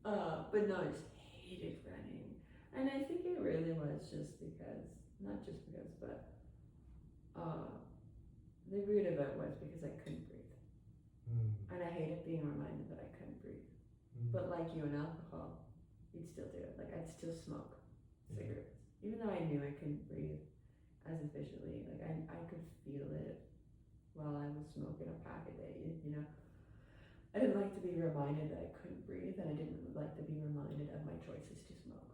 But no, I just hated running. And I think it really was just because, not just because, but the root of it was because I couldn't breathe. And I hated being reminded that I couldn't breathe. But like you and alcohol, you'd still do it. Like, I'd still smoke cigarettes. Even though I knew I couldn't breathe as efficiently, like I could feel it while I was smoking a pack a day, you know. I didn't like to be reminded that I couldn't breathe, and I didn't like to be reminded of my choices to smoke.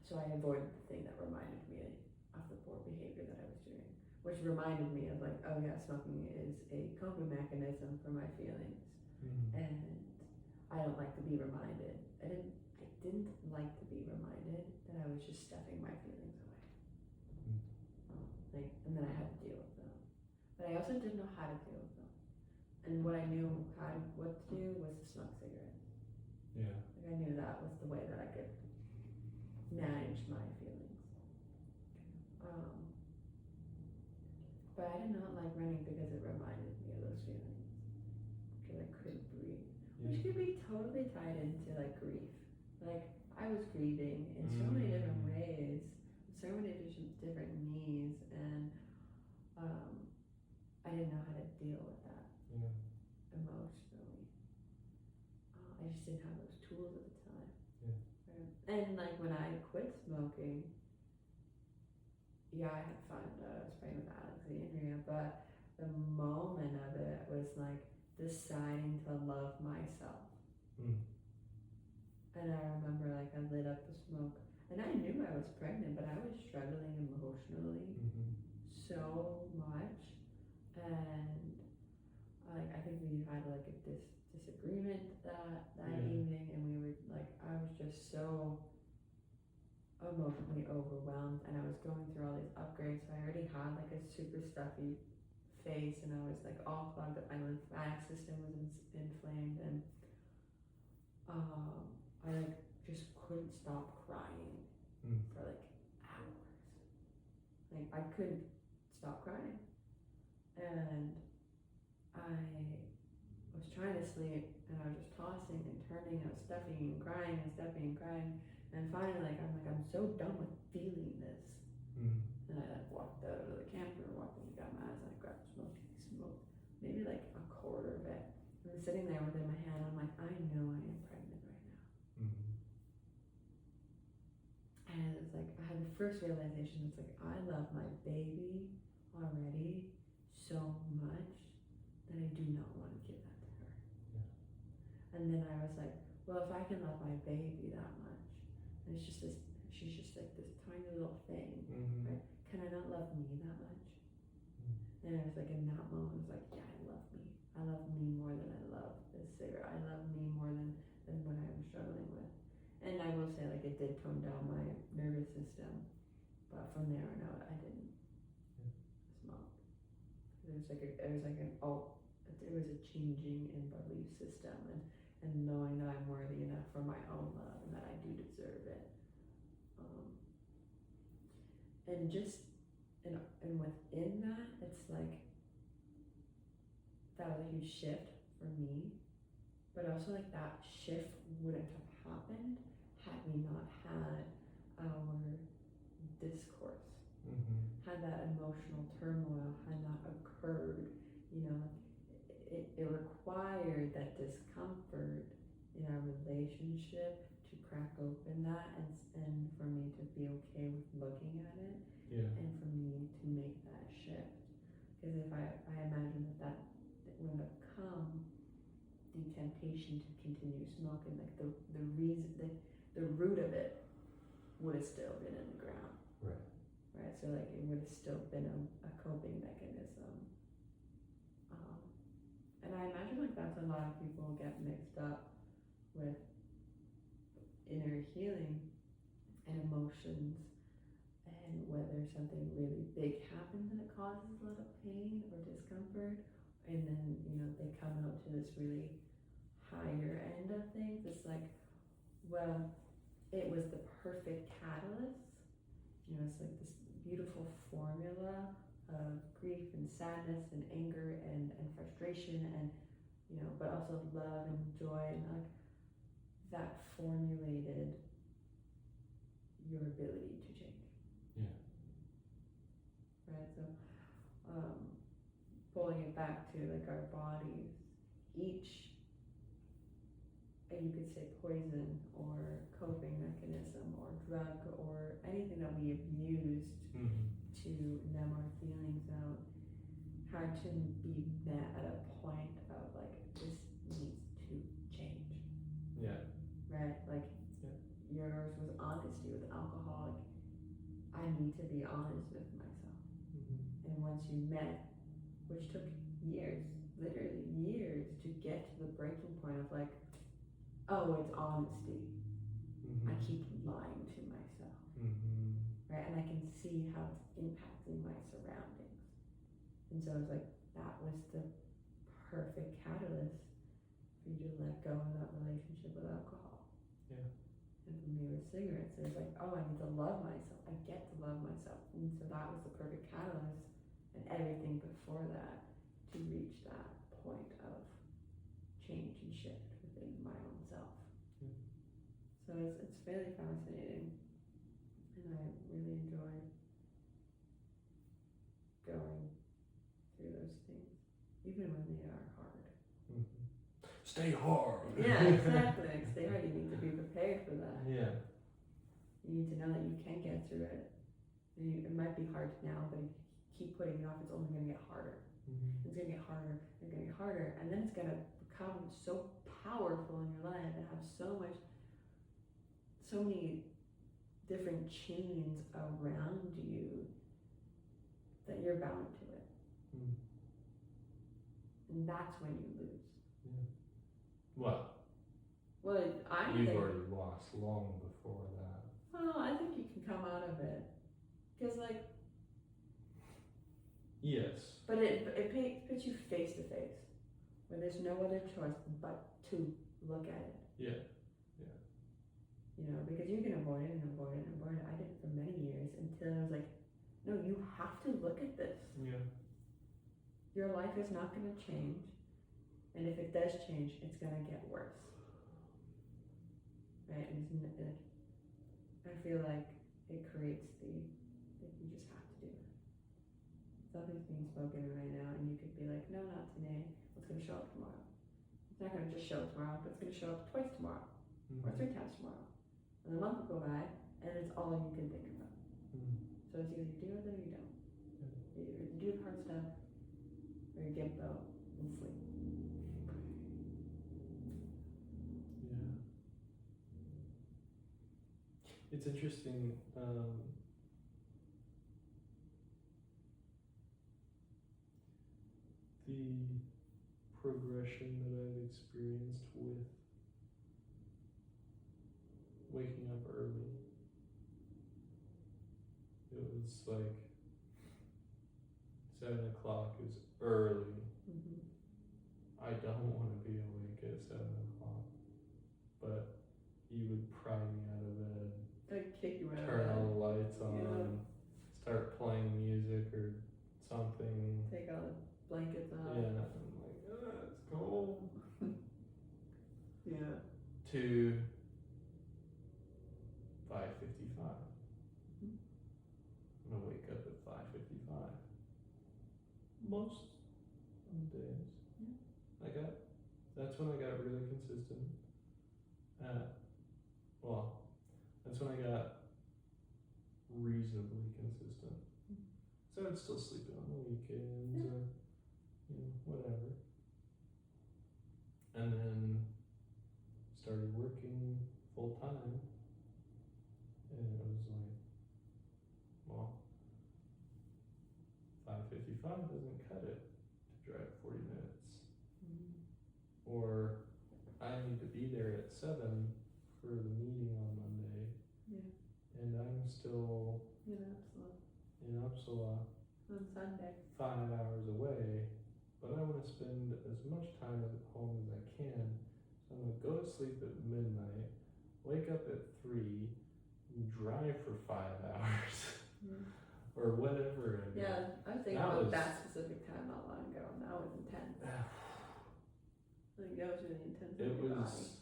So I avoided the thing that reminded me of the poor behavior that I was doing, which reminded me of, like, oh yeah, smoking is a coping mechanism for my feelings, and I don't like to be reminded. I didn't like to be reminded that I was just stuffing my feelings away. Like, and then I had to deal with them. But I also didn't know how to deal with them. And what I knew what to do was to smoke cigarettes. Yeah. Like, I knew that was the way that I could manage my feelings. But I did not like running because it reminded me of those feelings. Because I couldn't breathe. Which could be totally tied into, like, grief. Like, I was grieving in so many different ways, so many different needs, and I didn't know how to deal with that emotionally. I just didn't have those tools at the time. And, like, when I quit smoking, yeah, I had fun. I was praying with Alexandria, but the moment of it was like deciding to love myself. And I remember, like, I lit up the smoke, and I knew I was pregnant, but I was struggling emotionally so much, and like I think we had like a disagreement that Yeah. evening, and we were like, I was just so emotionally overwhelmed, and I was going through all these upgrades, so I already had like a super stuffy face, and I was like all clogged up, my lymphatic system was inflamed, and I like just couldn't stop crying for like hours. Like I couldn't stop crying, and I was trying to sleep, and I was just tossing and turning. I was stuffing and crying and stuffing and crying, and finally, I'm so done with feeling this. And I like walked out of the camper, walked into Grandma's, and I grabbed a smoke, and I smoked maybe like a quarter of it. And I'm sitting there with it in my hand. I'm like, I know I am pregnant right now. And it was like I had the first realization. It's like I love my baby already so much that I do not want to give that to her. Yeah. And then I was like, well, if I can love my baby that much, and it's just this, she's just like this tiny little thing, right? Can I not love me that much? And I was like, in that moment, I was like, yeah, I love me. I love me more than I love this cigarette. I love me more than what I was struggling with. And I will say, like, it did tone down my nervous system, but from there on out, I didn't smoke. It was like it was a changing in belief system, and knowing that I'm worthy enough for my own love, and that I do deserve it. And just and within that, it's like that was a huge shift for me, but also like that shift wouldn't have happened had we not had our discourse, had that emotional turmoil had not occurred. It required that discomfort in our relationship to crack open that, and for me to be okay with looking at it, and for me to make that shift. Because if I imagine that wouldn't have come, the temptation to continue smoking, like the reason, the root of it would have still been in the ground. Right. So like it would have still been a coping mechanism. And I imagine like that's a lot of people get mixed up with inner healing and emotions, and whether something really big happens and it causes a lot of pain or discomfort, and then they come out to this really higher end of things. It's like, well, it was the perfect catalyst. It's like this beautiful formula of grief and sadness and anger and frustration, and but also love and joy, and like that formulated your ability to change. Right. So pulling it back to like our bodies, each, you could say, poison or coping mechanism or drug or anything that we have used to numb our feelings out had to be met at a point of like, this needs to change. Right? Like yours was honesty with alcohol. Like, I need to be honest with myself. And once you met, which took years, literally years, to get to the breaking point of like, oh, it's honesty. I keep lying to myself. Right? And I can see how it's impacting my surroundings. And so I was like, that was the perfect catalyst for you to let go of that relationship with alcohol. And for me with cigarettes, it was like, oh, I need to love myself. I get to love myself. And so that was the perfect catalyst, and everything before that to reach that point of change and shift within my own self. So it's fairly fascinating, and I really enjoy going through those things, even when they are hard. Stay hard. Yeah, exactly. Like, stay hard. You need to be prepared for that. Yeah. You need to know that you can get through it. It might be hard now, but if you keep putting it off, it's only going to get harder. It's going to get harder. It's going to get harder, and then it's going to become so powerful in your life and have so many different chains around you that you're bound to it. Mm. And that's when you lose. Well, Well, I you've think, already lost long before that. well, I think you can come out of it. Because, like, Yes. but it puts you face to face, where there's no other choice but to look at it. Yeah. You know, because you can avoid it and avoid it and avoid it. I did it for many years until I was like, no, you have to look at this. Yeah. Your life is not going to change, and if it does change, it's going to get worse. Right? And I feel like it creates that you just have to do it. Something's being spoken right now, and you could be like, no, not today. It's going to show up tomorrow. It's not going to just show up tomorrow, but it's going to show up twice tomorrow, or 3 times tomorrow. And a month will go by, and it's all you can think about. So it's either you do it or you don't. You do the hard stuff, or you get out and sleep. Yeah. It's interesting. The progression that I've experienced with waking up early. It was like 7 o'clock is early. Mm-hmm. I don't want to be awake at 7 o'clock, but you would pry me out of bed, I'd kick you out. turn all the lights on, Yeah. start playing music or something. Take all the blankets off. Yeah, I'm like, it's cold. Yeah. To 5:55. I'm gonna wake up at 5:55. Most days. Yeah. That's when I got really consistent. That's when I got reasonably consistent. So I'd still sleep in on the weekends or, whatever. And then started working full time. And it was like, 5:55 doesn't cut it to drive 40 minutes. Or I need to be there at 7 for the meeting on Monday. Yeah. And I'm still in Uppsala On Sunday. 5 hours away, but I want to spend as much time at home as I can. So I'm going to go to sleep at midnight, wake up at 3, drive for 5 hours, or whatever. And Yeah, I was thinking That about was- that specific time not long ago, and that was intense. Like, that was really intense. on It your body. was,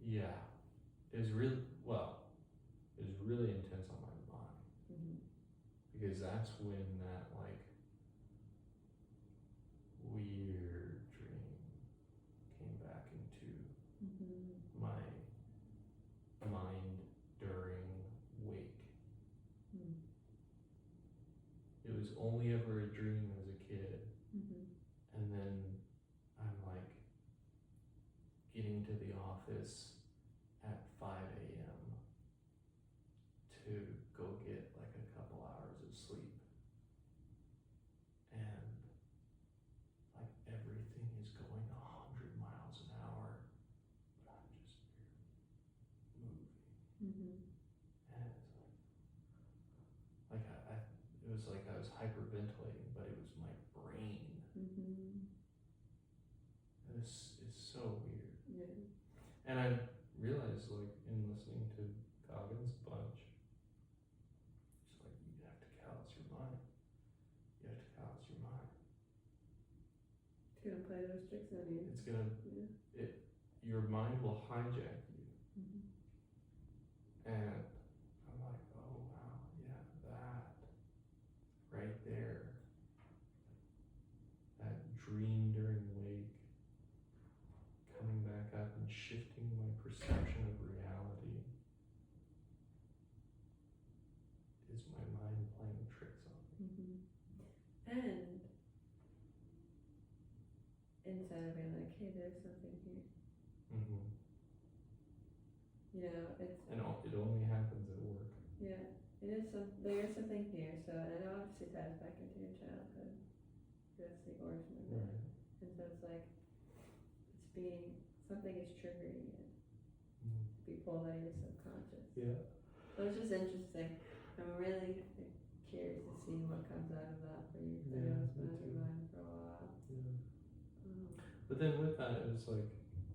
yeah, it was really, it was really intense on my mind, Mhm. because that's when that, weird dream came back into my mind during wake. It was only ever a dream as a kid, and then I'm getting to the office at 5 a.m. to go get a couple hours of sleep, and everything is going 100 miles an hour, but I'm just moving. And it was like I was hyperventilating, but it was my brain. It's so weird. Yeah. And I realized, in listening to Goggins a bunch, it's you have to callous your mind. You have to callous your mind. It's gonna play those tricks on you. It's gonna, Yeah. your mind will hijack you. And I'm like, oh wow, yeah, that right there, that dream during wake, coming back up and shifting my perception of reality, is my mind playing tricks on me. And inside of me, hey, there's something here. Mm-hmm. It's And it only happens at work. Yeah, there is something here, so, and it obviously ties back into your childhood. That's the origin of it. Right. And so it's like, something is triggering it, Mm. to be pulled out of your subconscious. Yeah. So it's just interesting. I'm really curious to see what comes out of that for you. 'Cause I Yeah, know it's me been on too. your mind for a while. Yeah. Um, But then with that, it was like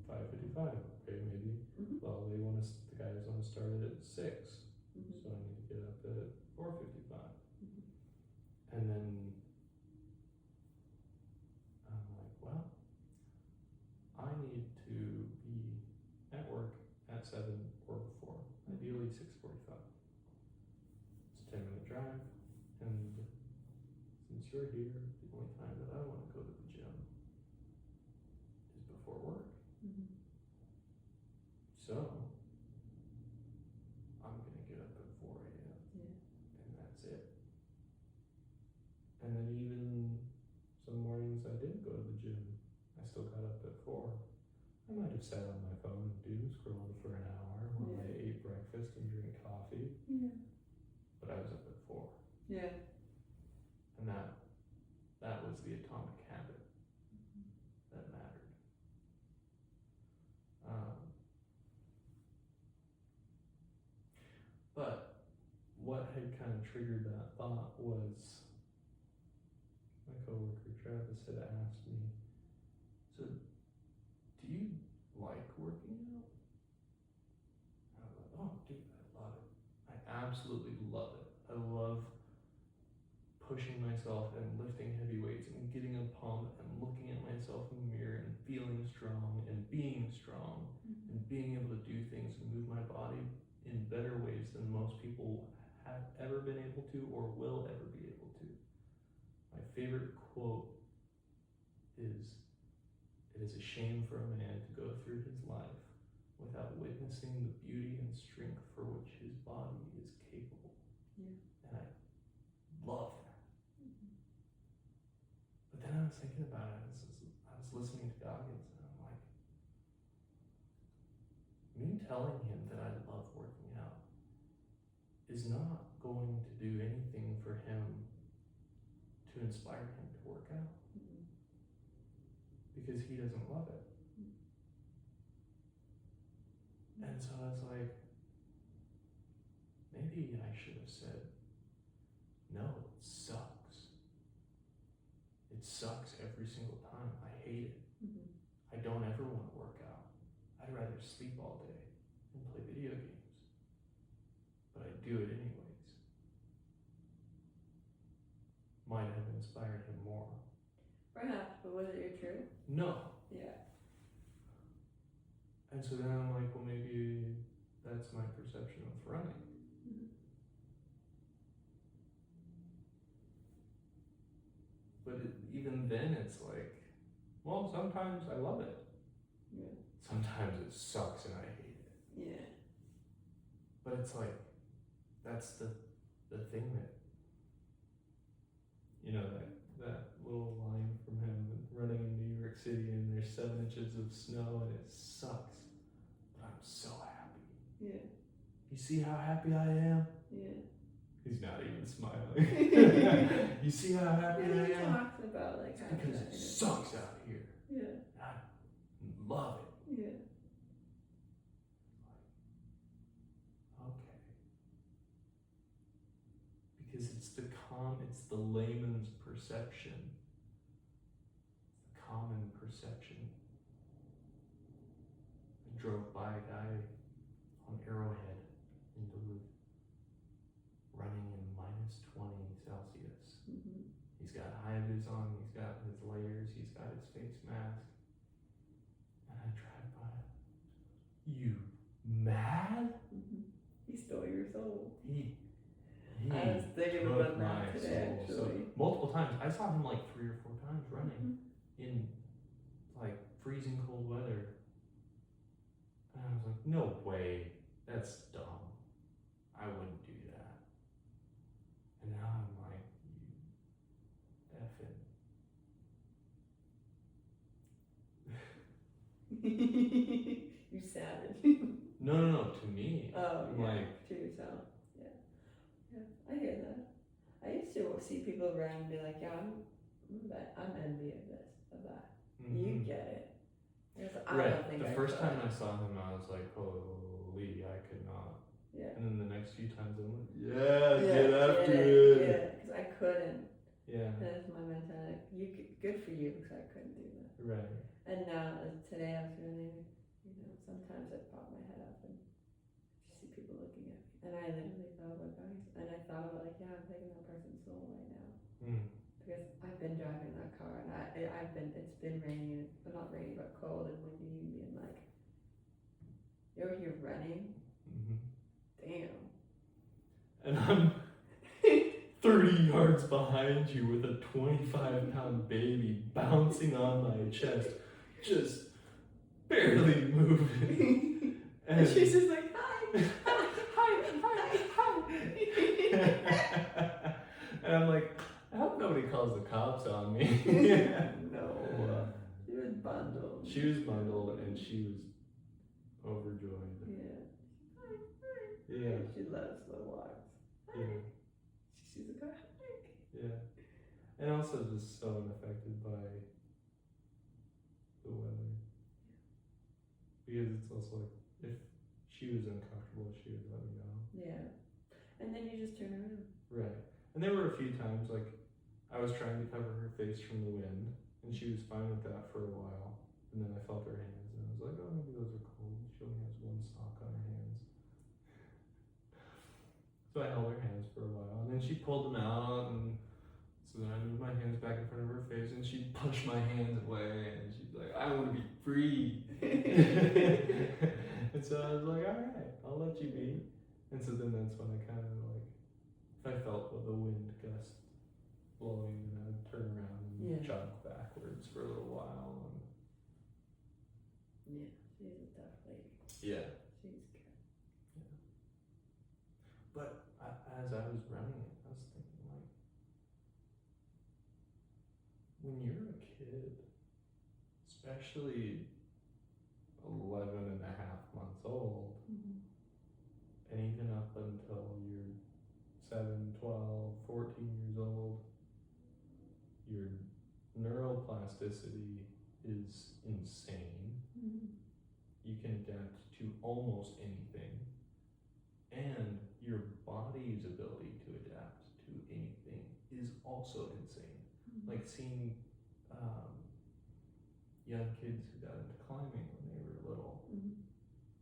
5:55. Okay, maybe. mhm, Well, the guys want to start it at 6, mhm, so I need to get up at 4:55. mhm. And then I'm like, well, I need to be at work at 7 or before, ideally 6:45. It's a 10-minute drive, and since you're here, the only time that I want to go to the gym is before work. Mhm. So I'm gonna get up at 4 a.m. Yeah. and that's it. And then even some mornings I didn't go to the gym, I still got up at 4. I might have sat on my phone and doom scrolled for an hour while I Yeah. ate breakfast and drank coffee, Yeah. but I was up at 4. Yeah. And that was the atomic habit that mattered. But what had kind of triggered that thought was my coworker Travis had asked me, so do you like working out? And I was like, oh dude, I love it. I absolutely love it. I love pushing myself and lifting heavy weights and getting a pump and looking at myself in the mirror and feeling strong and being strong Mhm. and being able to do things and move my body in better ways than most people have ever been able to or will ever be able to. My favorite quote is, "It is a shame for a man to go through his life without witnessing the beauty and strength for which his body is capable." Yeah. And I love that. Mhm. But then I was thinking about it, I was listening to Goggins, and I'm like, me telling him that I love working out is not going to do anything for him to inspire him to work out, Mhm. because he doesn't love it. And so I was like, maybe I should have said, no, it sucks. It sucks every single time. I hate it. Mhm. I don't ever want to work out. I'd rather sleep all day and play video games. But I do it anyways. Might have inspired him more. Perhaps, but was it your truth? No. Yeah. And so then I'm like, well, maybe that's my perception of running. Mhm. But even then, it's like, well, sometimes I love it. Yeah. Sometimes it sucks and I hate it. Yeah. But it's like, that's the thing that, you know, that little line from him running in New York City and there's 7 inches of snow and it sucks, but I'm so happy. Yeah. You see how happy I am? Yeah. He's not even smiling. You see how happy And I he am? talks about like how Because that it is- sucks out here. Yeah. And I love it. Yeah. Okay. Because it's the layman's perception. The common perception. I drove by a guy on Arrowhead in Duluth, running in -20 Celsius. Mhm. He's got high vis on, he's got his layers, he's got his face mask. And I drive by. You mad? Mhm. He stole your soul. He I was thinking took about my that today, soul. actually. So multiple times. I saw him like 3 or 4 times running Mhm. in like freezing cold weather. And I was like, no way, that's dumb. I wouldn't do that. And now I'm like, you effing. You savage. No, to me. Oh, I'm yeah. like, To yourself. Yeah. see people run and be like, yeah, I'm envy of that. You get it. Because I Right. don't think The I first could. time I saw him, I was like, holy, I could not. Yeah. And then the next few times, I'm like, yeah, get Yeah, after it. Yeah, because I couldn't. Yeah. That's my mentality. Good for you, because I couldn't do that. Right. And now, today I was running, sometimes I pop my head up and just see people looking at me. And I literally thought about guys. And I thought about, like, yeah, I'm taking that person's soul right now. Because I've been driving that car and it's been raining, but not raining, but cold and windy and being like, you're here running? Damn. And I'm 30 yards behind you with a 25-pound baby bouncing on my chest, just barely moving. And she's just like, hi, hi. And I'm like, I hope nobody calls the cops on me. No, she was bundled. She was bundled and she was overjoyed. Yeah. Yeah. She loves the walks. Yeah. She sees a car. Yeah. And also just so unaffected by the weather. Because it's also like, if she was uncomfortable, she would let me know. Yeah. And then you just turn around. Right. And there were a few times, like, I was trying to cover her face from the wind, and she was fine with that for a while. And then I felt her hands, and I was like, oh, maybe those are cold. She only has one sock on her hands. So I held her hands for a while, and then she pulled them out, and so then I moved my hands back in front of her face, and she'd push my hands away, and she'd be like, I want to be free. And so I was like, all right, I'll let you be. And so then that's when I kind of like, if I felt the wind gust blowing, then I'd turn around and jog backwards for a little while. And yeah, she's a tough lady. yeah. She's good. Yeah. But as I was running it, I was thinking, like, when you're a kid, especially 11 and a half months old, and even up until you're 7, 12, 14 years old, your neuroplasticity is insane. You can adapt to almost anything, and your body's ability to adapt to anything is also insane. Like seeing young kids who got into climbing when they were little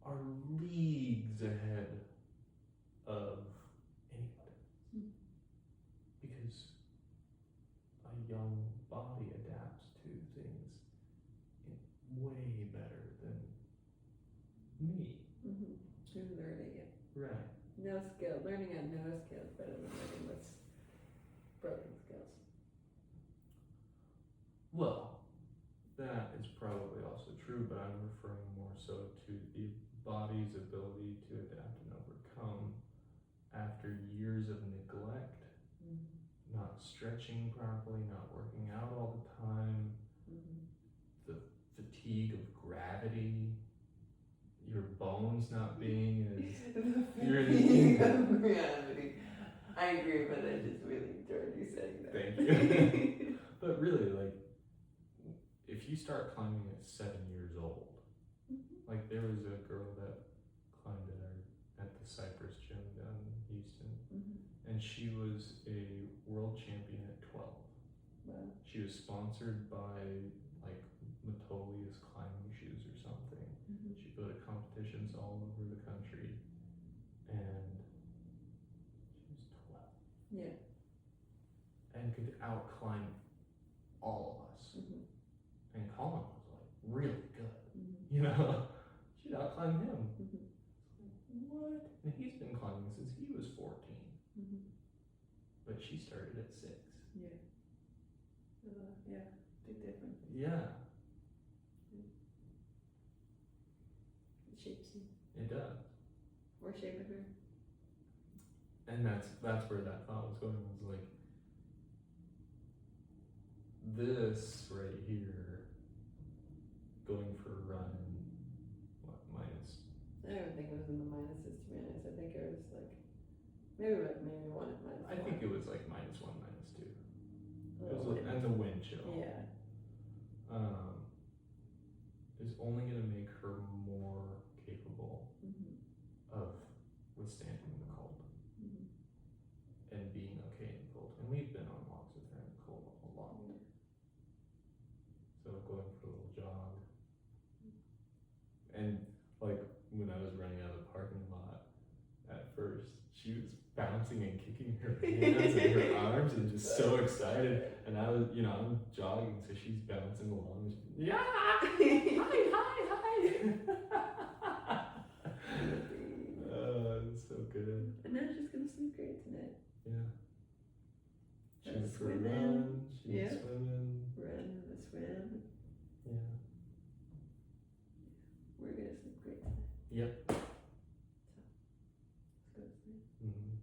are leagues ahead of anybody, because a young body adapts to things way better than me. Who's learning it? Right. No skill. Learning at no skills better than learning with broken skills. Well, that is probably also true, but I'm referring more so to the body's ability to adapt and overcome after years of neglect, not stretching properly, not working out all the time, the fatigue of gravity, your bones not being as The feeling of gravity. I agree, but I just really enjoyed you saying that. Thank you. But really, like, if you start climbing at 7 years old, like there was a girl that climbed at the Cypress Gym down in Houston, and she was a world champion at 12. Wow. She was sponsored by like Metolius climbing shoes or something. She'd go to competitions all over the country, and she was 12. Yeah. And could outclimb all of us. And Colin was like really good. You know, she'd outclimb him. What? And he's been climbing since he was 14. But she started at 6. Yeah. Yeah. Big difference. Yeah, It shapes you. it does. Or shaping her. And that's where that thought was going, was like, this right here, going for a run, what, minus? I don't think it was in the minuses, to be honest. I think it was like maybe one at minus I think it was like -1, -2. and chill. Yeah. Is only going to make her more capable Mm-hmm. of withstanding the cold Mm-hmm. and being okay in the cold. And we've been on walks with her in the cold a lot. So going for a little jog. And like when I was running out of the parking lot at first, she was bouncing and kicking her hands and her arms and just so excited. And I was, I'm jogging, so she's bouncing along. Yeah! Hi! It's so good. And now she's gonna sleep great tonight. Yeah. She went for a Swimming. run. She Yeah. was swimming. Run, the swim. Yeah. We're gonna sleep great tonight. Yep. So, let's go to sleep. Mm-hmm.